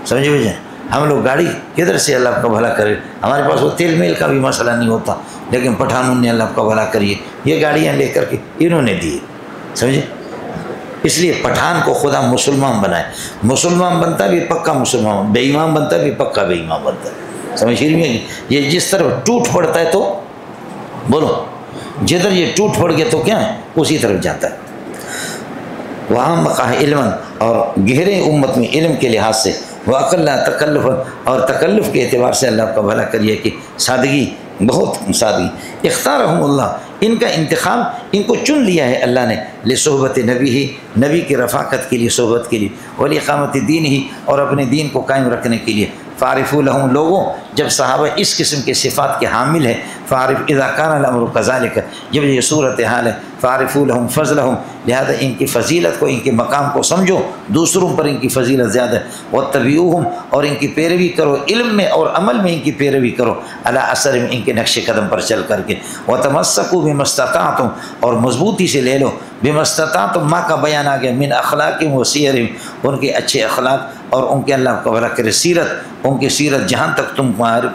سمجھے بھائی، ہم لوگ گاڑی کدھر سے اللہ کا بھلا کرے. ہمارے پاس وہ تیل میل کا بھی مسئلہ نہیں ہوتا، لیکن پٹھانوں نے اللہ کا بھلا کریے یہ گاڑیاں لے کر کے انہوں نے دی. سمجھے؟ اس لیے پٹھان کو خدا مسلمان بنائے. مسلمان بنتا بھی پکا مسلمان، بے ایمان بنتا بھی پکا بے ایمان بنتا ہے. سمجھ رہی ہے؟ یہ جس طرف ٹوٹ پڑتا ہے تو بولو، جدھر یہ ٹوٹ پڑ گیا تو کیا ہے، اسی طرف جاتا ہے. وہاں مقاہ علم، اور گہرے امت میں علم کے لحاظ سے، وَأَقَلَّ تَكَلُّفًا، اور تکلف کے اعتبار سے اللہ کا بھلا کریے کہ سادگی، بہت سادگی. اختارہم اللہ، ان کا انتخاب، ان کو چن لیا ہے اللہ نے، لصحبت نبی ہی، نبی کی رفاقت کے لیے، صحبت کے لیے، ولاقامت دین ہی، اور اپنے دین کو قائم رکھنے کے لیے. فعرفوا لہم، لوگوں جب صحابہ اس قسم کے صفات کے حامل ہیں، فعرف اذا کان الامر کذالک، جب یہ صورت حال ہے، فعرفوا لہم فضلہم، لہذا ان کی فضیلت کو، ان کے مقام کو سمجھو، دوسروں پر ان کی فضیلت زیادہ ہے، واتبعوہم، اور ان کی پیروی کرو، علم میں اور عمل میں ان کی پیروی کرو، علی اثر، ان کے نقش قدم پر چل کر کے، وتمسکوا بما استطعتم، اور مضبوطی سے لے لو، بما استطعتم، ماں کا بیان آ گیا، من اخلاقہم و سیرہم، ان کے اچھے اخلاق اور ان کے اللہ کو بھلا کرے سیرت، ان کی سیرت جہاں تک تم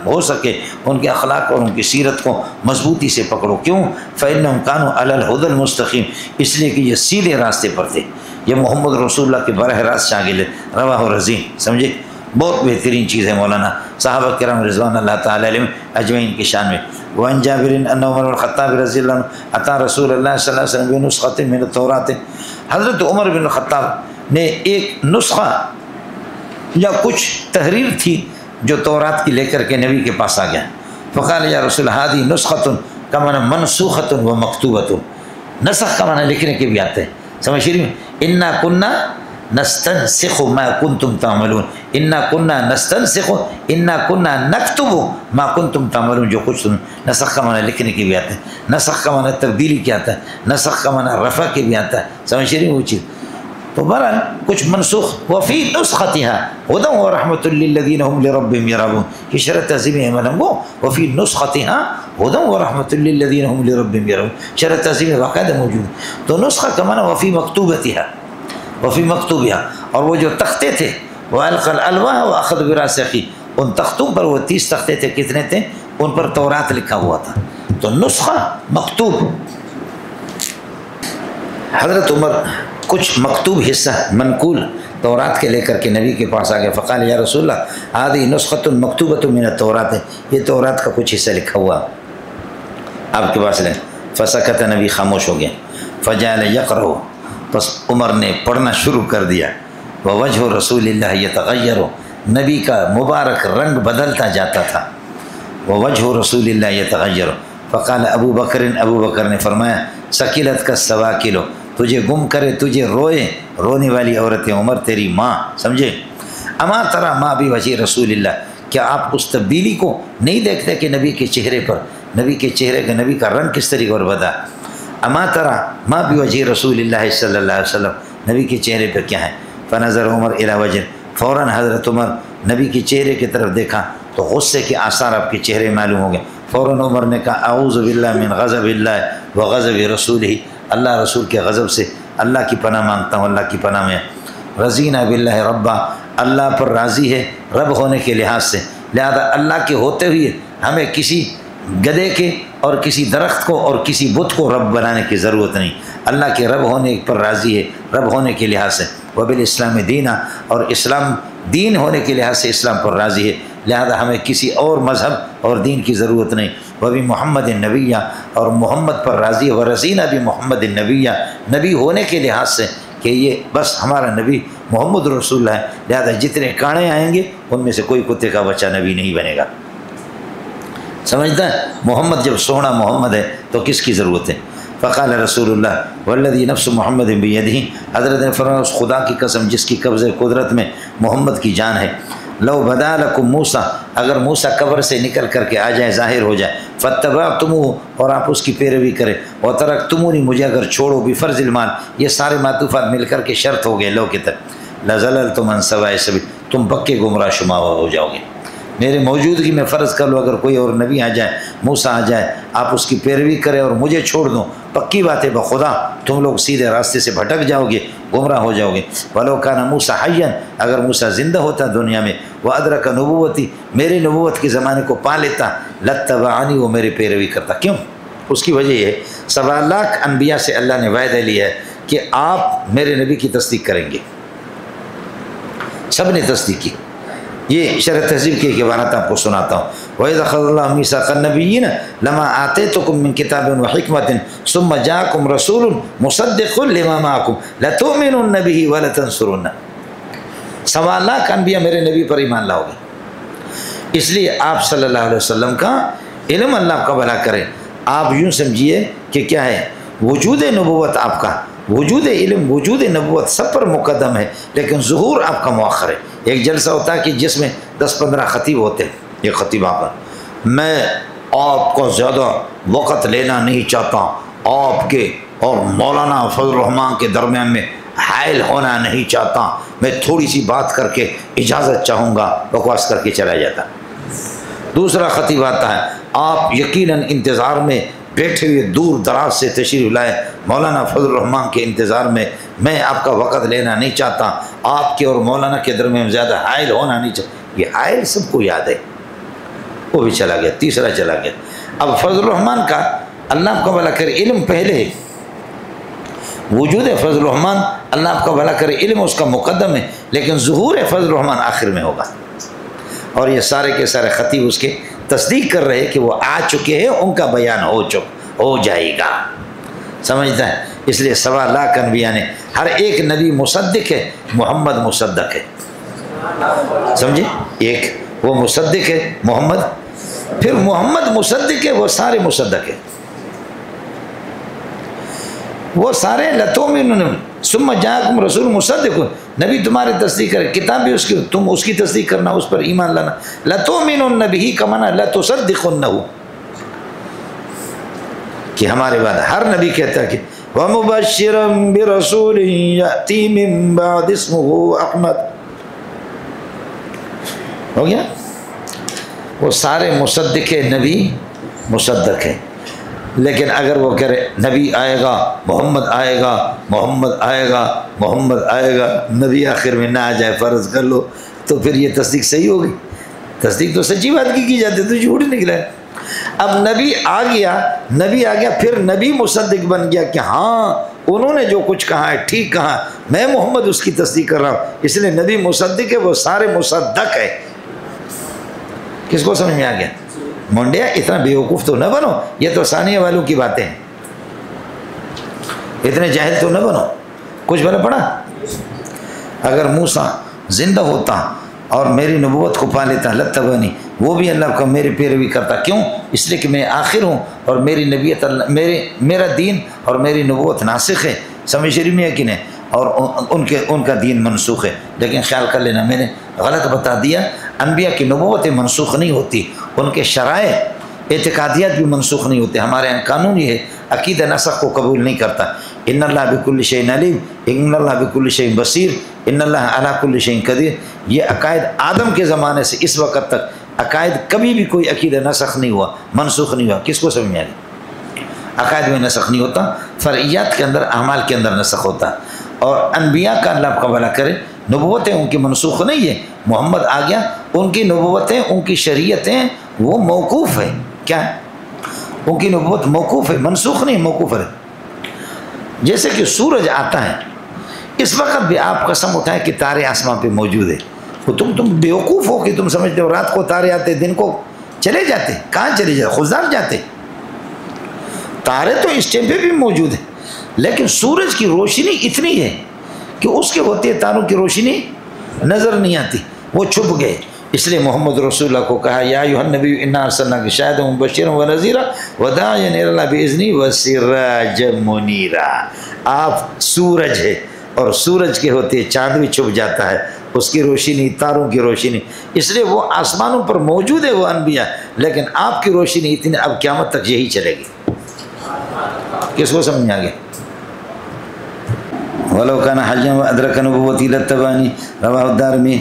ہو سکے ان کے اخلاق اور ان کی سیرت کو مضبوطی سے پکڑو، کیوں؟ فإنہم کانوا علی الہدی المستقیم، اس لیے کہ یہ سیدھے راستے پر تھے، یہ محمد رسول اللہ کے براہ راست شاگرد، رواہ رزین، سمجھے؟ بہت بہترین چیز ہے مولانا، صحابہ کرام رضوان اللہ تعالی علیہم اجمعین کی شان میں۔ وعن جابر ان عمر بن الخطاب رضی اللہ عنہ اتی رسول اللہ صلی اللہ علیہ وسلم بنسخۃ من التوراۃ، حضرت عمر بن الخطاب نے ایک نسخہ یا کچھ تحریر تھی جو تورات کی لے کر کے نبی کے پاس آ گیا، فقال یا رسول ہذه نسخۃ کا معنی منسوخۃ و مکتوبۃ، نسخ کا معنی لکھنے کے بھی آتے ہیں، سمجھ رہی ہیں؟ انا کنا نستنسخ ما کنتم تعملون، انا کنا نستنسخ، انا کنا نکتب ما کنتم تعملون، جو کچھ تم، نسخ کا معنی لکھنے کے بھی آتے ہیں، نسخ کا معنی تبدیلی کے آتا ہے، نسخ کا معنی رفع کے بھی آتا ہے، سمجھ رہی ہیں وہ چیز؟ تو بہرحال کچھ منسوخ، وفی نسختها ہدی ورحمۃ للذین هم لربهم یرہبون، یہ شرط عظیم عمل ہم کو، وفی نسختها ہدی ورحمۃ للذین هم لربهم یرہبون، شرط عظیم باقاعدہ موجود ہے۔ تو نسخہ کا معنی وفی مکتوبتها، وفی مکتوبها، اور وہ جو تختے تھے، والقى الالواح واخذ براس اخی، ان تختوں پر وہ 30 تختے تھے، کتنے تھے؟ ان پر تورات لکھا ہوا تھا، تو نسخہ مکتوب، حضرت عمر کچھ مکتوب حصہ منقول تورات کے لے کر کے نبی کے پاس آ گیا، فقال یا رسول اللہ هذه نسخۃ مکتوبۃ من التوراۃ، یہ تورات کا کچھ حصہ لکھا ہوا آپ کے پاس لیں، فسکت، نبی خاموش ہو گیا، فجعل یقرأ، بس عمر نے پڑھنا شروع کر دیا، ووجہ رسول اللہ یتغیر، نبی کا مبارک رنگ بدلتا جاتا تھا، ووجہ رسول اللہ یتغیر، فقال ابو بکر نے فرمایا سکیلت کا سواکلو، تجھے گم کرے، تجھے روئے، رونے والی عورت عمر تیری ماں، سمجھے؟ اما ترى ما بھی وجہ رسول اللہ، کیا آپ اس تبدیلی کو نہیں دیکھتے کہ نبی کے چہرے پر، نبی کے چہرے کا، نبی کا رنگ کس طریقے پر بدا؟ اما ترى ما بھی وجہ رسول اللہ صلی اللہ علیہ وسلم، نبی کے چہرے پہ کیا ہے؟ فنظر عمر الی وجہ، فوراً حضرت عمر نبی کے چہرے کی طرف دیکھا تو غصے کے آثار آپ کے چہرے معلوم ہو گئے، فوراً عمر نے کہا اعوذ باللہ من غضب اللہ و غضب رسولہ، اللہ رسول کے غضب سے اللہ کی پناہ مانگتا ہوں، اللہ کی پناہ میں، رضینہ باللہ ربا، اللہ پر راضی ہے رب ہونے کے لحاظ سے، لہذا اللہ کے ہوتے ہوئے ہمیں کسی گدھے کے اور کسی درخت کو اور کسی بت کو رب بنانے کی ضرورت نہیں، اللہ کے رب ہونے پر راضی ہے، رب ہونے کے لحاظ سے، وبالاسلام دینا، اور اسلام دین ہونے کے لحاظ سے اسلام پر راضی ہے، لہذا ہمیں کسی اور مذہب اور دین کی ضرورت نہیں، وبی محمد النبیہ، اور محمد پر راضی ہے، ورزینہ بھی محمد النبیہ، نبی ہونے کے لحاظ سے کہ یہ بس ہمارا نبی محمد رسول اللہ ہے، لہذا جتنے کانے آئیں گے ان میں سے کوئی کتے کا بچہ نبی نہیں بنے گا، سمجھتا ہے؟ محمد جب سونا محمد ہے تو کس کی ضرورت ہے؟ فقال رسول اللہ والذی نفس محمد بیدہ، حضرت نے فرمایا اس خدا کی قسم جس کی قبض قدرت میں محمد کی جان ہے، لو بدا لکم موسیٰ، اگر موسیٰ قبر سے نکل کر کے آ جائے، ظاہر ہو جائے، فاتبعتموہ، اور آپ اس کی پیروی کریں، وترکتمونی، مجھے اگر چھوڑو، بفرض المال، یہ سارے معطوفات مل کر کے شرط ہو گئے لو کے تک، لزللتم عن سواء السبیل، تم پکے گمراہ شمار ہو جاؤ گے، میرے موجودگی میں فرض کر لو اگر کوئی اور نبی آ جائے، موسیٰ آ جائے، آپ اس کی پیروی کریں اور مجھے چھوڑ دو، پکی بات ہے بخدا تم لوگ سیدھے راستے سے بھٹک جاؤ گے، گمراہ ہو جاؤ گے، وَلَوْ كَانَ مُوسَىٰ حَيًّا، اگر موسیٰ زندہ ہوتا دنیا میں، وَأَدْرَكَ نُبُوَّتِي، میرے نبوت کے زمانے کو پا لیتا، لَاتَّبَعَنِي، وہ میری پیروی کرتا، کیوں؟ اس کی وجہ یہ ہے 1.25 لاکھ انبیاء سے اللہ نے وعدہ لیا ہے کہ آپ میرے نبی کی تصدیق کریں گے، سب نے تصدیق کی، یہ شرح تہذیب کے عبارات آپ کو سناتا ہوں، وَإِذَا أَخَذَ اللَّهُ مِيثَاقَ النَّبِيِّينَ لَمَا آتَيْتُكُم مِّن كِتَابٍ وَحِكْمَةٍ ثُمَّ جَاءَكُمْ رَسُولٌ مُصَدِّقٌ لِّمَا مَعَكُمْ لَتُؤْمِنُنَّ بِهِ وَلَتَنصُرُنَّ، 1.25 لاکھ انبیاء میرے نبی پر ایمان لاؤ گے، اس لیے آپ صلی اللہ علیہ وسلم کا علم اللہ کا بھلا کرے، آپ یوں سمجھیے کہ کیا ہے، وجود نبوت آپ کا، وجود علم، وجود نبوت سب پر مقدم ہے، لیکن ظہور آپ کا مؤخر ہے، ایک جلسہ ہوتا ہے کہ جس میں 10-15 خطیب ہوتے ہیں، یہ خطیب آ کر میں آپ کو زیادہ وقت لینا نہیں چاہتا، آپ کے اور مولانا فضل الرحمان کے درمیان میں حائل ہونا نہیں چاہتا، میں تھوڑی سی بات کر کے اجازت چاہوں گا، بکواس کر کے چلا جاتا۔ دوسرا خطیب آتا ہے، آپ یقیناً انتظار میں بیٹھے ہوئے دور دراز سے تشریف لائے مولانا فضل الرحمان کے انتظار میں آپ کا وقت لینا نہیں چاہتا، آپ کے اور مولانا کے درمیان زیادہ حائل ہونا نہیں چاہتا۔ یہ حائل سب کو یاد ہے، وہ بھی چلا گیا۔ تیسرا چلا گیا۔ اب فضل الرحمان کا اللہ آپ کا بھلا کرے علم پہلے وجود ہے، فضل الرحمان اللہ آپ کا بھلا کرے علم اس کا مقدم ہے، لیکن ظہور فضل الرحمان آخر میں ہوگا۔ اور یہ سارے کے سارے خطیب اس کے تصدیق کر رہے کہ وہ آ چکے ہیں، ان کا بیان ہو جائے گا، سمجھتا ہے؟ اس لیے 1.25 انبیاء نے، ہر ایک نبی مصدق ہے، محمد مصدق ہے، سمجھے؟ ایک وہ مصدق ہے محمد، پھر محمد مصدق ہے، وہ سارے مصدق ہے، وہ سارے لتؤمنون ثم جاءکم رسول مصدق، نبی تمہاری تصدیق کرے، کتاب بھی اس کی، تم اس کی تصدیق کرنا، اس پر ایمان لانا۔ لتؤمنون بہ کا معنی لتصدقنہ، کہ ہمارے بعد ہر نبی کہتا ہے کہ وَمُبَشِّرًا بِرَسُولٍ يَأْتِي مِن بَعْدِ اسْمُهُ احمد، ہو گیا؟ وہ سارے مصدق نبی مصدق ہے، لیکن اگر وہ کرے نبی آئے گا، محمد آئے گا، محمد آئے گا، محمد آئے گا، نبی آخر میں نہ آ جائے، فرض کر لو، تو پھر یہ تصدیق صحیح ہوگی؟ تصدیق تو سچی بات کی جاتی، تو جھوٹ نکلا ہے۔ اب نبی آ گیا، پھر نبی مصدق بن گیا کہ ہاں انہوں نے جو کچھ کہا ہے ٹھیک کہا، میں محمد اس کی تصدیق کر رہا ہوں، اس لیے نبی مصدق ہے، وہ سارے مصدق ہے۔ کس کو سمجھ میں آ گیا؟ مونڈیا اتنا بیوقوف تو نہ بنو، یہ تو ثانیہ والوں کی باتیں ہیں، اتنے جاہل تو نہ بنو۔ کچھ بنا پڑا؟ اگر موسیٰ زندہ ہوتا اور میری نبوت کو پا لیتا لتبعنی، وہ بھی اللہ کا میری پیروی کرتا، کیوں؟ اس لیے کہ میں آخر ہوں اور میری نبیت میرا دین اور میری نبوت ناسخ ہے، سمجھ رہی میں یقین ہے، اور ان کا دین منسوخ ہے۔ لیکن خیال کر لینا، میں نے غلط بتا دیا، انبیاء کی نبوتیں منسوخ نہیں ہوتی، ان کے شرائع اعتقادیات بھی منسوخ نہیں ہوتے۔ ہمارے یہاں قانون یہ ہے، عقیدہ نسخ کو قبول نہیں کرتا۔ ان اللہ بکل شیء علیم، ان اللہ بکل شیء بصیر، ان اللہ علی کل شیء قدیر، یہ عقائد آدم کے زمانے سے اس وقت تک عقائد کبھی بھی کوئی عقیدہ نسخ نہیں ہوا، منسوخ نہیں ہوا۔ کس کو سمجھ میں آ گئی؟ عقائد میں نسخ نہیں ہوتا، فرعیات کے اندر، اعمال کے اندر نسخ ہوتا۔ اور انبیاء کا اللہ کا بھلا کرے نبوتیں ان کی منسوخ نہیں ہے، محمد آ گیا، ان کی نبوتیں، ان کی شریعتیں وہ موقوف ہے۔ کیا ہے؟ ان کی نبوت موقوف ہے، منسوخ نہیں، موقوف ہے۔ جیسے کہ سورج آتا ہے، اس وقت بھی آپ قسم اٹھائیں کہ تارے آسمان پہ موجود ہے، تم بیوقوف ہو کہ تم سمجھتے ہو رات کو تارے آتے، دن کو چلے جاتے، کہاں چلے جاتے؟ خزدار جاتے۔ تارے تو اس ٹائم پہ بھی موجود ہیں، لیکن سورج کی روشنی اتنی ہے کہ اس کے ہوتے تاروں کی روشنی نظر نہیں آتی، وہ چھپ گئے۔ اس لیے محمد رسول اللہ کو کہا یا ایھا النبی انا ارسلناک شاہدا ومبشرا ونذیرا وداعیا الی اللہ باذنہ وسراجا منیرا۔ آپ سورج ہے، اور سورج کے ہوتے چاند بھی چھپ جاتا ہے، اس کی روشنی، تاروں کی روشنی، اس لیے وہ آسمانوں پر موجود ہے وہ انبیاء، لیکن آپ کی روشنی اتنی اب قیامت تک یہی چلے گی۔ کس کو سمجھ میں آ گیا؟ وَلَوْ كَانَ حَجًّا وَأَدْرَكَ نُبُوَّتِي لَاتَّبَعَنِي رواہ الدارمی۔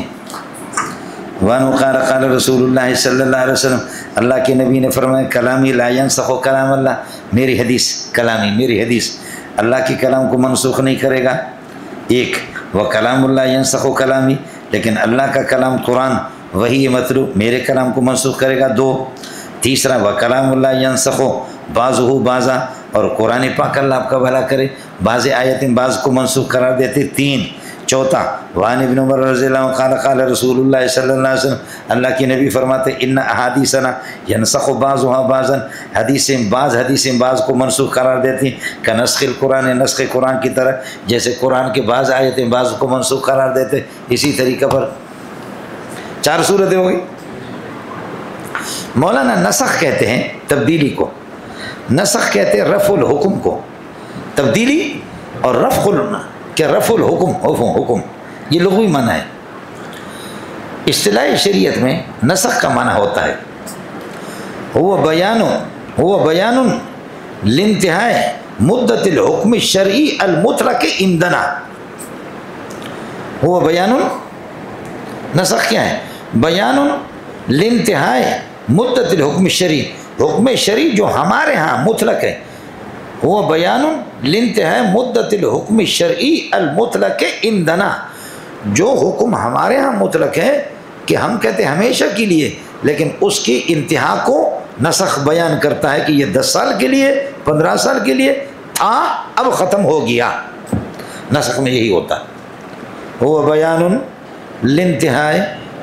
وَانُ قال رسول اللہ صلی اللہ علیہ وسلم، اللہ کے نبی نے فرمایا کلامی لا ينسخ کلام اللہ، میری حدیث، کلامی میری حدیث اللہ کی کلام کو منسوخ نہیں کرے گا۔ ایک وہ کلام اللہ ینسخ کلامی، لیکن اللہ کا کلام قرآن وہی مطلوب میرے کلام کو منسوخ کرے گا۔ دو، تیسرا وہ کلام اللہ ینسخ بعضہ بعضا، اور قرآن پاک اللہ آپ کا بھلا کرے بعض آیتیں بعض کو منسوخ قرار دیتے۔ تین، چوتھا وعن ابن عمر رضی اللہ عنہ قال قال رسول اللہ صلی اللہ علیہ وسلم، اللہ کی نبی فرماتے ان احادیثنا ینسخ بعضها بعضا، حدیثیں بعض کو منسوخ قرار دیتی ہیں، کنسخ القرآن، نسخ قرآن کی طرح، جیسے قرآن کے بعض آیتیں بعض کو منسوخ قرار دیتے، اسی طریقہ پر 4 صورتیں ہو گئی۔ مولانا نسخ کہتے ہیں تبدیلی کو، نسخ کہتے ہیں رفع الحکم کو، تبدیلی اور رفع الحکم، یہ لغوی معنی ہے۔ اصطلاح شریعت میں نسخ کا معنی ہوتا ہے هو بیان لانتہاء مدت الحکم الشرعی المطلق عندنا. هو بیان، نسخ کیا ہے؟ بیان لانتہاء مدت الحکم الشرعی، حکم شرعی جو ہمارے ہاں مطلق ہے. وہ بیان لانتہاء مدت الحکم الشرعی المطلق عندنا، جو حکم ہمارے ہاں مطلق ہے کہ ہم کہتے ہیں ہمیشہ کے لیے، لیکن اس کی انتہا کو نسخ بیان کرتا ہے کہ یہ 10 سال کے لیے 15 سال کے لیے تھا، اب ختم ہو گیا. نسخ میں یہی ہوتا ہے. وہ بیان لانتہاء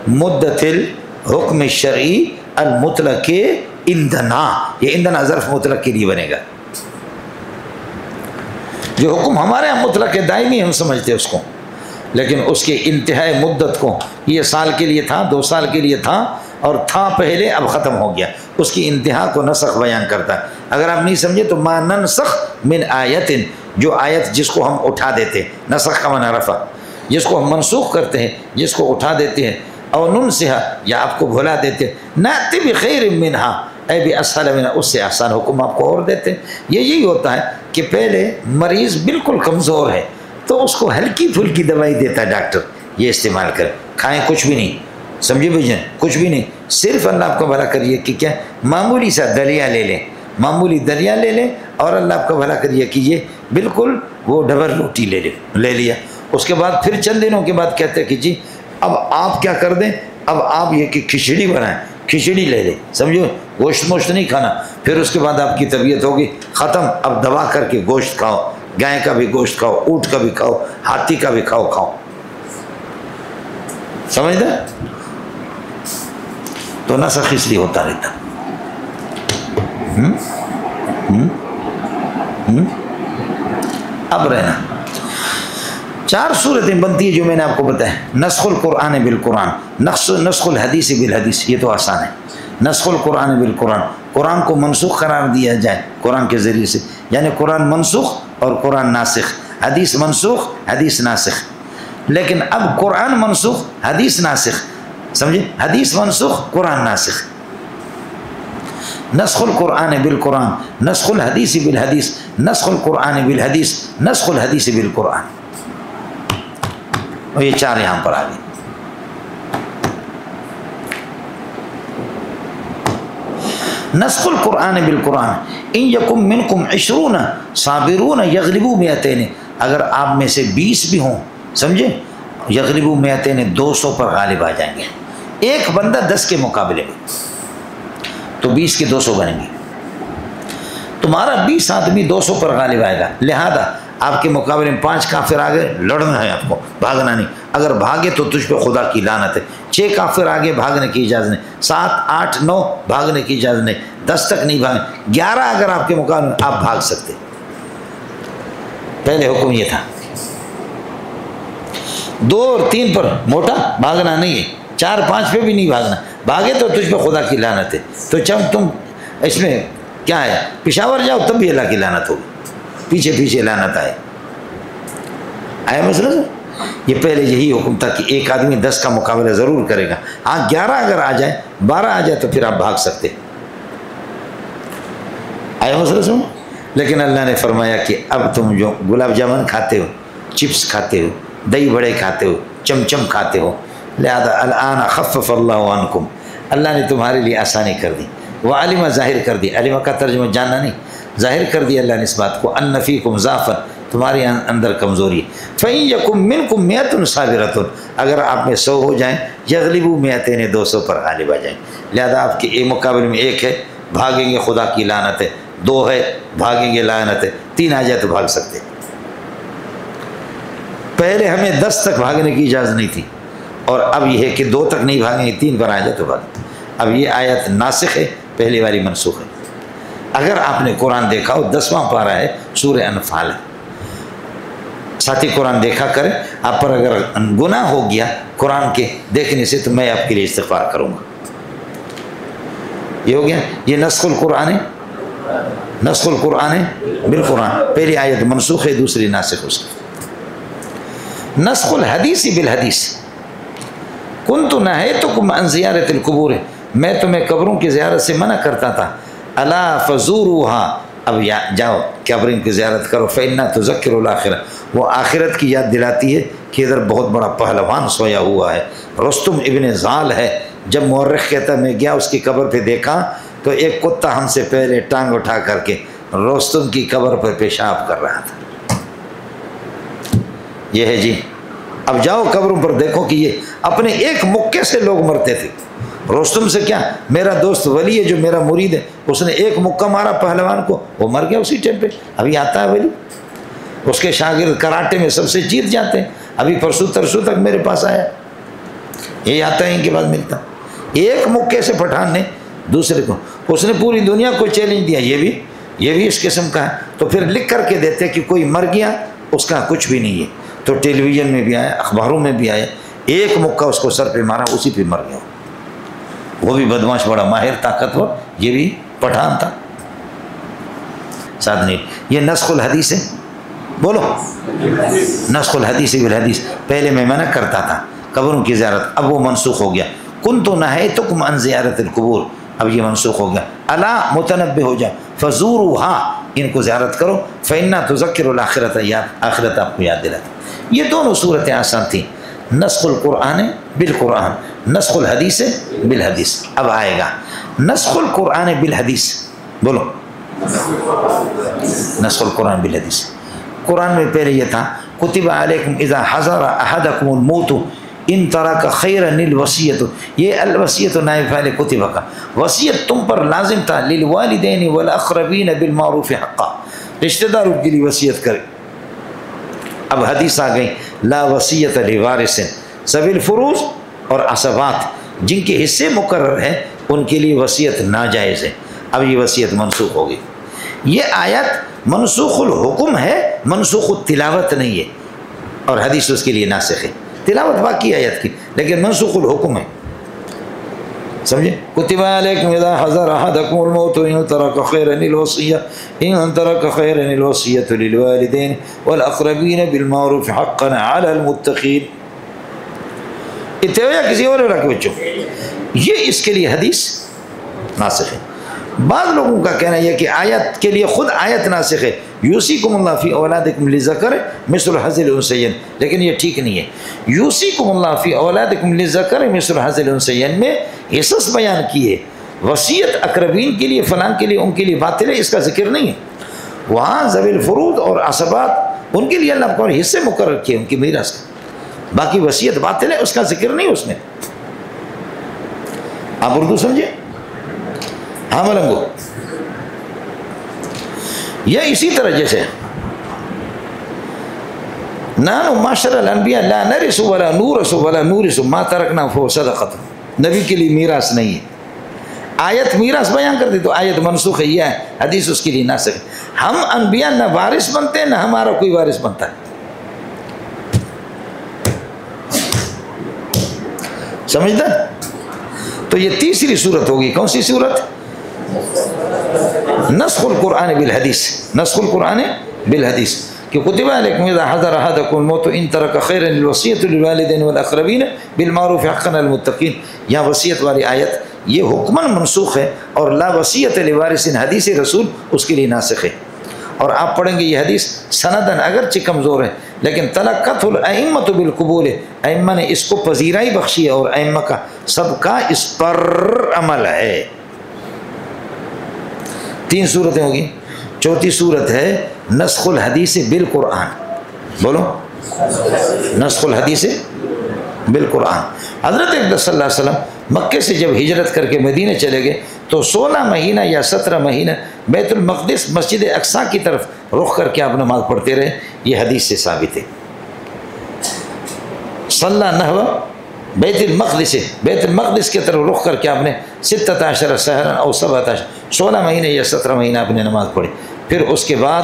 مدت الحکم الشرعی المطلق عندنا، یہ عندنا ظرف مطلق کے لیے بنے گا. جو حکم ہمارے یہاں مطلق ہے دائمی ہم سمجھتے اس کو، لیکن اس کے انتہائی مدت کو، یہ سال کے لیے تھا 2 سال کے لیے تھا اور تھا پہلے اب ختم ہو گیا، اس کی انتہا کو نسخ بیان کرتا ہے. اگر آپ نہیں سمجھے تو ما ننسخ من آیت، جو آیت جس کو ہم اٹھا دیتے، نسخ کا معنی رفع، جس کو ہم منسوخ کرتے ہیں، جس کو اٹھا دیتے ہیں، او ننسہا یا آپ کو بھلا دیتے ہیں، نأتی بخیر منہا اے بھی اسہل منہا، اس سے آسان حکم آپ کو اور دیتے ہیں. یہی ہوتا ہے کہ پہلے مریض بالکل کمزور ہے تو اس کو ہلکی پھلکی دوائی دیتا ہے ڈاکٹر، یہ استعمال کریں، کھائیں کچھ بھی نہیں، سمجھے بھائی جان، کچھ بھی نہیں، صرف اللہ آپ کو بھلا کریے کہ کیا معمولی سا دلیا لے لیں، معمولی دلیا لے لیں اور اللہ آپ کو بھلا کریے کہ یہ بالکل وہ ڈبل روٹی لے لیا. اس کے بعد پھر چند دنوں کے بعد کہتے ہیں کہ جی اب آپ کیا کر دیں، اب آپ یہ کہ کھچڑی بنائیں، کھچڑی لے لیں، سمجھو گوشت نہیں کھانا. پھر اس کے بعد آپ کی طبیعت ہوگی ختم، اب دوا کر کے گوشت کھاؤ، گائے کا بھی گوشت کھاؤ، اونٹ کا بھی کھاؤ، ہاتھی کا بھی کھاؤ. سمجھتے؟ تو نسخ اس لیے ہوتا رہتا. اب رہنا 4 صورتیں بنتی ہیں جو میں نے آپ کو بتایا. نسخ القرآن بالقرآن، نسخ الحدیث بالحدیث، یہ تو آسان ہے. نسخ القرآن بالقرآن، قرآن کو منسوخ قرار دیا جائے قرآن کے ذریعے سے، یعنی قرآن منسوخ اور قرآن ناسخ، حدیث منسوخ حدیث ناسخ. لیکن اب قرآن منسوخ حدیث ناسخ، سمجھے، حدیث منسوخ قرآن ناسخ. نسخ القرآن بالقرآن، نسخ الحدیث بالحدیث، نسخ القرآن بالحدیث، نسخ الحدیث بالقرآن. اور یہ 4 یہاں پر آ گئے. نسخ القرآن بالقرآن، ان یکم منکم 20 صابرون یغلبوا 200، اگر آپ میں سے 20 بھی ہوں، سمجھے، یغلبوا 200 200 پر غالب آ جائیں گے. ایک بندہ 10 کے مقابلے میں تو 20 کے 200 بنیں گے. تمہارا 20 آدمی 200 پر غالب آئے گا، لہذا آپ کے مقابلے میں 5 کافر آگے، لڑنا ہے آپ کو، بھاگنا نہیں. اگر بھاگے تو تجھ پہ خدا کی لعنت ہے. 6 کافر آگے، بھاگنے کی اجازت نہیں. 7 8 9 بھاگنے کی اجازت نہیں. 10 تک نہیں بھاگے. 11 اگر آپ کے مقابلے میں، آپ بھاگ سکتے. پہلے حکم یہ تھا. 2 اور 3 پر موٹا بھاگنا نہیں ہے، 4 5 پہ بھی نہیں بھاگنا. بھاگے تو تجھ پہ خدا کی لعنت ہے. تو جب تم اس میں کیا ہے، پشاور جاؤ تب بھی اللہ کی لعنت ہوگی، پیچھے لعنت آیا مسئلہ. یہ پہلے یہی حکم تھا کہ ایک آدمی 10 کا مقابلہ ضرور کرے گا. ہاں 11 اگر آ جائے، 12 آ جائے تو پھر آپ بھاگ سکتے. آیا مسئلہ سمجھ. لیکن اللہ نے فرمایا کہ اب تم جو گلاب جامن کھاتے ہو، چپس کھاتے ہو، دہی بڑے کھاتے ہو، چمچم کھاتے ہو، لہذا الآن خفف اللہ عنکم، اللہ نے تمہارے لیے آسانی کر دی. وہ عالمہ ظاہر کر دی، عالمہ کا ترجمہ جاننا نہیں، ظاہر کر دی اللہ نے اس بات کو، ان فیکم ضعفا، تمہارے اندر کمزوری. فَإِن يَكُن مِّنكُم مِّئَةٌ صَابِرَةٌ، اگر آپ میں 100 ہو جائیں، یغلبوا 200 200 پر غالب آ جائیں. لہذا آپ کے مقابلے میں 1 ہے، بھاگیں گے خدا کی لعنت ہے. 2 ہے، بھاگیں گے لعنت ہے. 3 آ جائے تو بھاگ سکتے. پہلے ہمیں 10 تک بھاگنے کی اجازت نہیں تھی، اور اب یہ ہے کہ 2 تک نہیں بھاگیں گے، 3 پر آ جائے تو بھاگیں. اب یہ آیت ناسخ ہے، پہلی والی منسوخ ہے. اگر آپ نے قرآن دیکھا ہو، 10واں پارہ ہے، سورہ انفال ہے. ساتھی قرآن دیکھا کریں. آپ پر اگر گناہ ہو گیا قرآن کے دیکھنے سے تو میں آپ کے لیے استغفار کروں گا. یہ ہو گیا. یہ نسخ القرآن ہے، نسخ القرآن ہے بالقرآن. پہلی آیت منسوخ ہے، دوسری ناسخ. اس کی نسخ الحدیث بالحدیث، کنت نہیتکم عن زیارت القبور، میں تمہیں قبروں کی زیارت سے منع کرتا تھا، الا فزوروها، اب جاؤ قبروں کی زیارت کرو، فإنها تذکر الآخرہ، وہ آخرت کی یاد دلاتی ہے کہ ادھر بہت بڑا پہلوان سویا ہوا ہے۔ رستم ابن زال ہے، جب مورخ کہتا ہے میں گیا اس کی قبر پہ دیکھا تو ایک کتا ہم سے پہلے ٹانگ اٹھا کر کے رستم کی قبر پر پیشاب کر رہا تھا۔ یہ ہے جی، اب جاؤ قبروں پر دیکھو کہ یہ اپنے ایک مکے سے لوگ مرتے تھے۔ رستم سے کیا، میرا دوست ولی ہے جو میرا مرید ہے، اس نے ایک مکہ مارا پہلوان کو، وہ مر گیا اسی ٹائم پہ۔ ابھی آتا ہے ولی، اس کے شاگرد کراٹے میں سب سے جیت جاتے ہیں، ابھی پرسوں ترسوں تک میرے پاس آیا، یہ آتا ہے ان کے بعد ملتا۔ ایک مکے سے پٹھان نے دوسرے کو، اس نے پوری دنیا کو چیلنج دیا، یہ بھی اس قسم کا ہے، تو پھر لکھ کر کے دیتے کہ کوئی مر گیا اس کا کچھ بھی نہیں ہے، تو ٹیلی ویژن میں بھی آیا، اخباروں میں بھی آیا، ایک مکہ اس کو سر پہ مارا اسی پہ مر گیا، وہ بھی بدماش بڑا ماہر طاقتور، یہ بھی پٹھان تھا۔ ساتھ نہیں، یہ نسخ الحدیث ہے، بولو نسخ الحدیث بالحدیث، پہلے میں منع کرتا تھا قبروں کی زیارت، اب وہ منسوخ ہو گیا۔ کنت نہیتکم عن زیارت القبور، اب یہ منسوخ ہو گیا۔ الا متنبہ ہو جا، فزوروها، ان کو زیارت کرو، فإنها تذکر الآخرۃ، یا آخرت آپ کو یاد دلاتی۔ یہ دونوں صورتیں آسان تھیں، نسخ القرآن بالقرآن، نسخ الحدیث بالحدیث۔ اب آئے گا نسخ القرآن بالحدیث، بولو نسخ القرآن بالحدیث۔ قرآن میں پہلے یہ تھا کتب علیکم اذا حضر احدکم الموت ان ترک خیرا الوصیۃ، یہ الوصیۃ نائب فاعل کتب کا، وصیت تم پر لازم تھا، للوالدین والاقربین بالمعروف حقا، رشتہ داروں کے لیے وصیت کرے۔ اب حدیث آ گئی لا وصیت لوارث، ذوی الفروض اور عصبات جن کے حصے مقرر ہیں ان کے لیے وصیت ناجائز ہے۔ اب یہ وصیت منسوخ ہوگی۔ یہ آیت منسوخ الحکم ہے، منسوخ التلاوت نہیں ہے، اور حدیث اس کے لیے ناسخ ہے، تلاوت باقی آیت کی لیکن منسوخ الحکم ہے، سمجھے؟ کتب علیکم اذا حضر احدکم الموت ان ترک خیرا الوصیہ، ان ترک خیرا الوصیۃ للوالدین والاقربین بالمعروف حقا علی المتقین۔ اتنے کسی اور رکھ بچوں، یہ اس کے لیے حدیث ناسخ ہے۔ بعض لوگوں کا کہنا یہ کہ آیت کے لیے خود آیت ناسخ ہے، یوصیکم اللہ فی اولادکم للذکر مثل حظ الانثیین، لیکن یہ ٹھیک نہیں ہے۔ یوصیکم اللہ فی اولادکم للذکر مثل حظ الانثیین میں حصص بیان کیے، وصیت اقربین کے لیے فلاں کے لیے ان کے لیے باطل ہے، اس کا ذکر نہیں ہے۔ وہاں ذوی الفروض اور عصبات ان کے لیے اللہ کو حصے مقرر کیے ان کی میراث کا، باقی وصیت باطل ہے، اس کا ذکر نہیں اس میں۔ آپ اردو سمجھے؟ ہاں ملنگو، یا اسی طرح جیسے نانو معاشر الانبیاء لا نرث ولا نورث ولا نورث ما ترکنا فهو صدقۃ، نبی کے لیے میراث نہیں ہے۔ آیت میراث بیان کرتی تو آیت منسوخ ہے، یہ ہے حدیث اس کے لیے ناسخ ہے۔ ہم انبیاء نہ وارث بنتے ہیں نہ ہمارا کوئی وارث بنتا ہے، سمجھتا؟ تو یہ تیسری صورت ہوگی، کون سی صورت؟ نسخ القرآن بالحدیث، نسخ القرآن بالحدیث، کہ کتب علیکم اذا حضر احدکم الموت ان ترک خیرا الوصیۃ للوالدین والاقربین بالمعروف حقا علی المتقین۔ یہاں وصیت والی آیت یہ حکماً منسوخ ہے، اور لا وصیت لوارث حدیث رسول اس کے لیے ناسخ ہے۔ اور آپ پڑھیں گے یہ حدیث سندن اگرچہ کمزور ہے لیکن تلقت الائمۃ بالقبول، ائمہ نے اس کو پذیرائی بخشی ہے، اور ائمہ کا سب کا اس پر عمل ہے۔ تین صورتیں ہوگی، چوتھی صورت ہے نسخ الحدیث بالقرآن، بولو نسخ الحدیث بالقرآن۔ حضرت اقدس صلی اللہ علیہ وسلم مکے سے جب ہجرت کر کے مدینہ چلے گئے تو 16 مہینہ یا 17 مہینہ بیت المقدس مسجد اقصیٰ کی طرف رخ کر کے آپ نماز پڑھتے رہے، یہ حدیث سے ثابت ہے۔ صلی نحو بیت المقدس، بیت المقدس کی طرف رخ کر کے آپ نے 16 شہرا او 17، 16 مہینے یا 17 مہینہ آپ نے نماز پڑھی۔ پھر اس کے بعد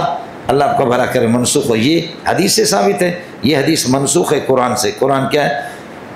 اللہ آپ کو بھلا کرے منسوخ ہو، یہ حدیث سے ثابت ہے، یہ حدیث منسوخ ہے قرآن سے۔ قرآن کیا ہے؟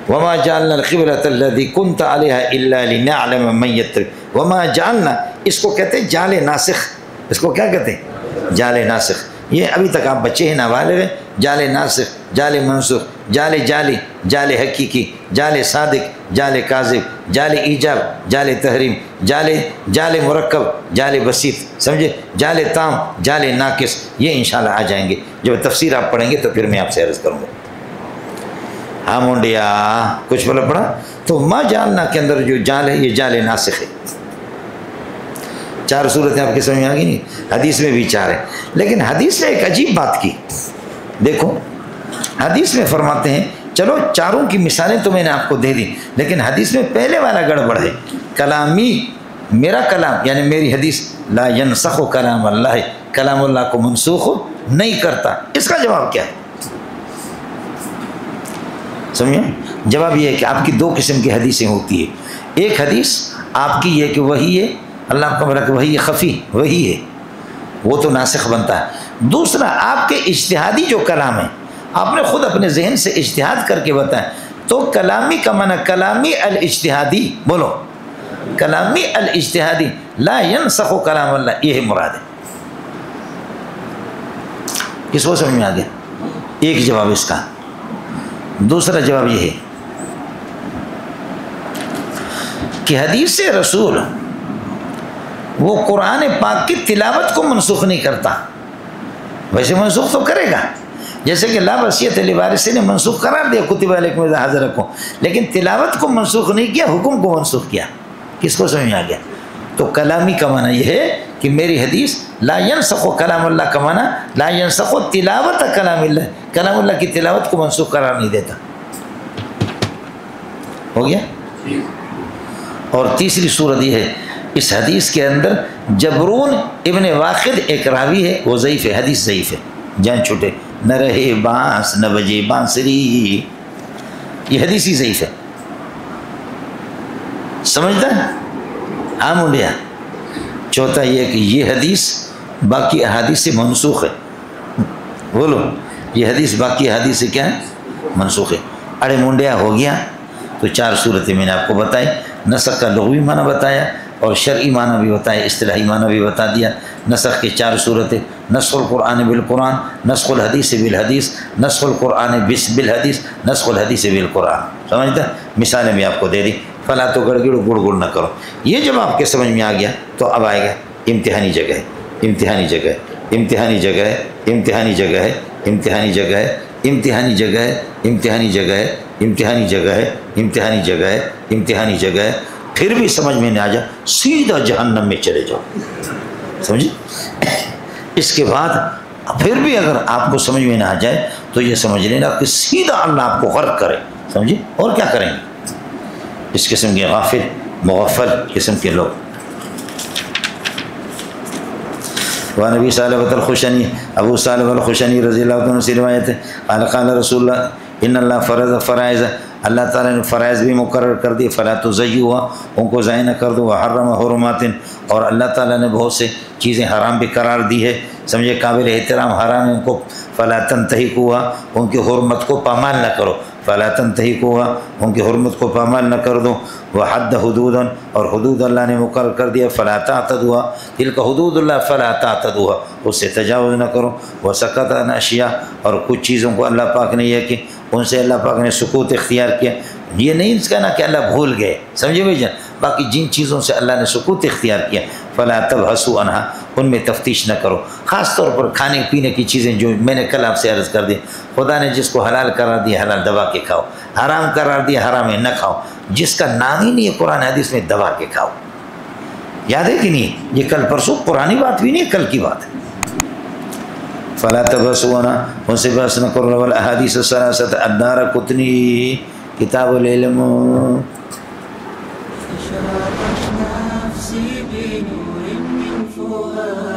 وما جعلنا القبلۃ التي كنت عليها الا لنعلم من يتبع، وما جعلنا، اس کو کہتے ہیں جعل ناسخ، اس کو کیا کہتے ہیں؟ جعل ناسخ۔ یہ ابھی تک آپ بچے ہیں، نابالغ ہیں، جعل ناسخ جعل منسوخ جال جعلی، جال حقیقی، جال صادق، جال کاذب، جال ایجاب، جال تحریم، جال مرکب، جال بسیط، سمجھے، جال تام، جال ناقص، یہ انشاءاللہ آ جائیں گے. جب تفسیر آپ پڑھیں گے تو پھر میں آپ سے عرض کروں گا. ہاں منڈیا کچھ بولا پڑا. تو ما جالنا کے اندر جو جال ہے یہ جال ناسخ ہے. 4 صورتیں آپ کے سمجھ میں آ گئی نہیں؟ حدیث میں بھی 4 ہے. لیکن حدیث نے ایک عجیب بات کی. دیکھو حدیث میں فرماتے ہیں، چلو چاروں کی مثالیں تو میں نے آپ کو دے دی، لیکن حدیث میں پہلے والا گڑبڑ ہے. کلامی، میرا کلام یعنی میری حدیث، لا ینسخ کلام اللہ، کلام اللہ کو منسوخ نہیں کرتا. اس کا جواب کیا ہے؟ سمجھیں، جواب یہ ہے کہ آپ کی 2 قسم کی حدیثیں ہوتی ہیں. ایک حدیث آپ کی یہ کہ وہی ہے، اللہ کا برک وہی خفی وہی ہے، وہ تو ناسخ بنتا ہے. دوسرا آپ کے اجتہادی جو کلام ہے، آپ نے خود اپنے ذہن سے اجتہاد کر کے بتائیں، تو کلامی کا معنی کلامی الاجتہادی، بولو کلامی الاجتہادی، لا ینسخ کلام اللہ، یہ مراد ہے. کس کو سمجھ میں آ گیا؟ ایک جواب اس کا. دوسرا جواب یہ ہے کہ حدیث رسول وہ قرآن پاک کی تلاوت کو منسوخ نہیں کرتا. ویسے منسوخ تو کرے گا، جیسے کہ لا وصیت لوارث نے منسوخ قرار دیا کتب علیکم اذا حضرکم، لیکن تلاوت کو منسوخ نہیں کیا، حکم کو منسوخ کیا. کس کو سمجھ میں آ گیا؟ تو کلامی کا معنی یہ ہے کہ میری حدیث لا ینسخ کلام اللہ کا معنی لا ینسخ تلاوت کلام اللہ، کلام اللہ کی تلاوت کو منسوخ قرار نہیں دیتا. ہو گیا. اور تیسری صورت یہ ہے، اس حدیث کے اندر جبرون ابن واقد ایک راوی ہے، وہ ضعیف ہے، حدیث ضعیف ہے. جان چھوٹے نہ رہے بانس نہ بجے بانسری، یہ حدیث ہی ضعیف ہے. سمجھتا ہے؟ ہاں منڈیا. چوتھا یہ کہ یہ حدیث باقی احادیث سے منسوخ ہے. بولو یہ حدیث باقی احادیث سے کیا ہے؟ منسوخ ہے. ارے منڈیا ہو گیا. تو 4 صورتیں میں نے آپ کو بتائی. نسخ کا لغوی معنی بتایا اور شرعی معنی بھی بتایا، اصطلاحی معنی بھی بتا دیا. نسخ کے 4 صورتیں، نسخ القرآن بالقرآن، نسخ الحدیث بالحدیث، نسخ القرآن بالحدیث، نسخ الحدیث بالقرآن. سمجھتا؟ مثالیں بھی آپ کو دے دی. فلا تو گڑگڑ گڑ گڑ نہ کرو. یہ جب آپ کے سمجھ میں آ گیا تو اب آئے گا امتحانی جگہ ہے، امتحانی جگہ ہے، امتحانی جگہ ہے، امتحانی جگہ ہے، امتحانی جگہ ہے، امتحانی جگہ ہے، امتحانی جگہ ہے، امتحانی جگہ ہے، امتحانی جگہ ہے، امتحانی جگہ ہے. پھر بھی سمجھ میں نہ آ جائے سیدھا جہنم میں چلے جاؤ. سمجھے؟ اس کے بعد پھر بھی اگر آپ کو سمجھ میں نہ آ جائے تو یہ سمجھ لینا کہ سیدھا اللہ آپ کو غرق کرے. سمجھے؟ اور کیا کریں گے اس قسم کے غافل مغفل قسم کے لوگ. نبی ثعلبۃ الخشنی، ابو ثعلبۃ الخشنی رضی اللہ عنہ سے روایت ہے، قال قال رسول اللہ ان اللہ فرض فرائض، اللہ تعالیٰ نے فرائض بھی مقرر کر دی، فلا تضیعوها، ان کو ضائع نہ کر دو، وحرم حرمات، اور اللہ تعالیٰ نے بہت سے چیزیں حرام بھی قرار دی ہے. سمجھے؟ قابل احترام حرام ہے ان کو. فلا تنتهكوها، ان کی حرمت کو پامال نہ کرو. فلا تنتهكوها، ان کی حرمت کو پامال نہ کر دو. وحد حدودا، اور حدود اللہ نے مقرر کر دیا. فلا تعتدوها، تلک حدود اللہ فلا تعتدوها، اس سے تجاوز نہ کرو. وسکت عن اشیاء، اور کچھ چیزوں کو اللہ پاک نے یہ کہ ان سے اللہ پاک نے سکوت اختیار کیا. یہ نہیں کہنا کہ اللہ بھول گئے. سمجھے بھائی جان؟ باقی جن چیزوں سے اللہ نے سکوت اختیار کیا، فلا تبحثوا عنها، ان میں تفتیش نہ کرو. خاص طور پر کھانے پینے کی چیزیں جو میں نے کل آپ سے عرض کر دی، خدا نے جس کو حلال قرار دیا حلال دبا کے کھاؤ، حرام قرار دیا حرام ہے نہ کھاؤ. جس کا نام ہی نہیں ہے قرآن حدیث میں دبا کے کھاؤ. یاد ہے کہ نہیں؟ یہ کل پرسوں پرانی بات بھی نہیں ہے، کل کی بات ہے. فلا تبحثوا عنها، ان سے بحث نہ کرو. والاحادیث الثلاثۃ الدارقطنی کتاب العلم. أشرقت نفسي بنور من فؤادي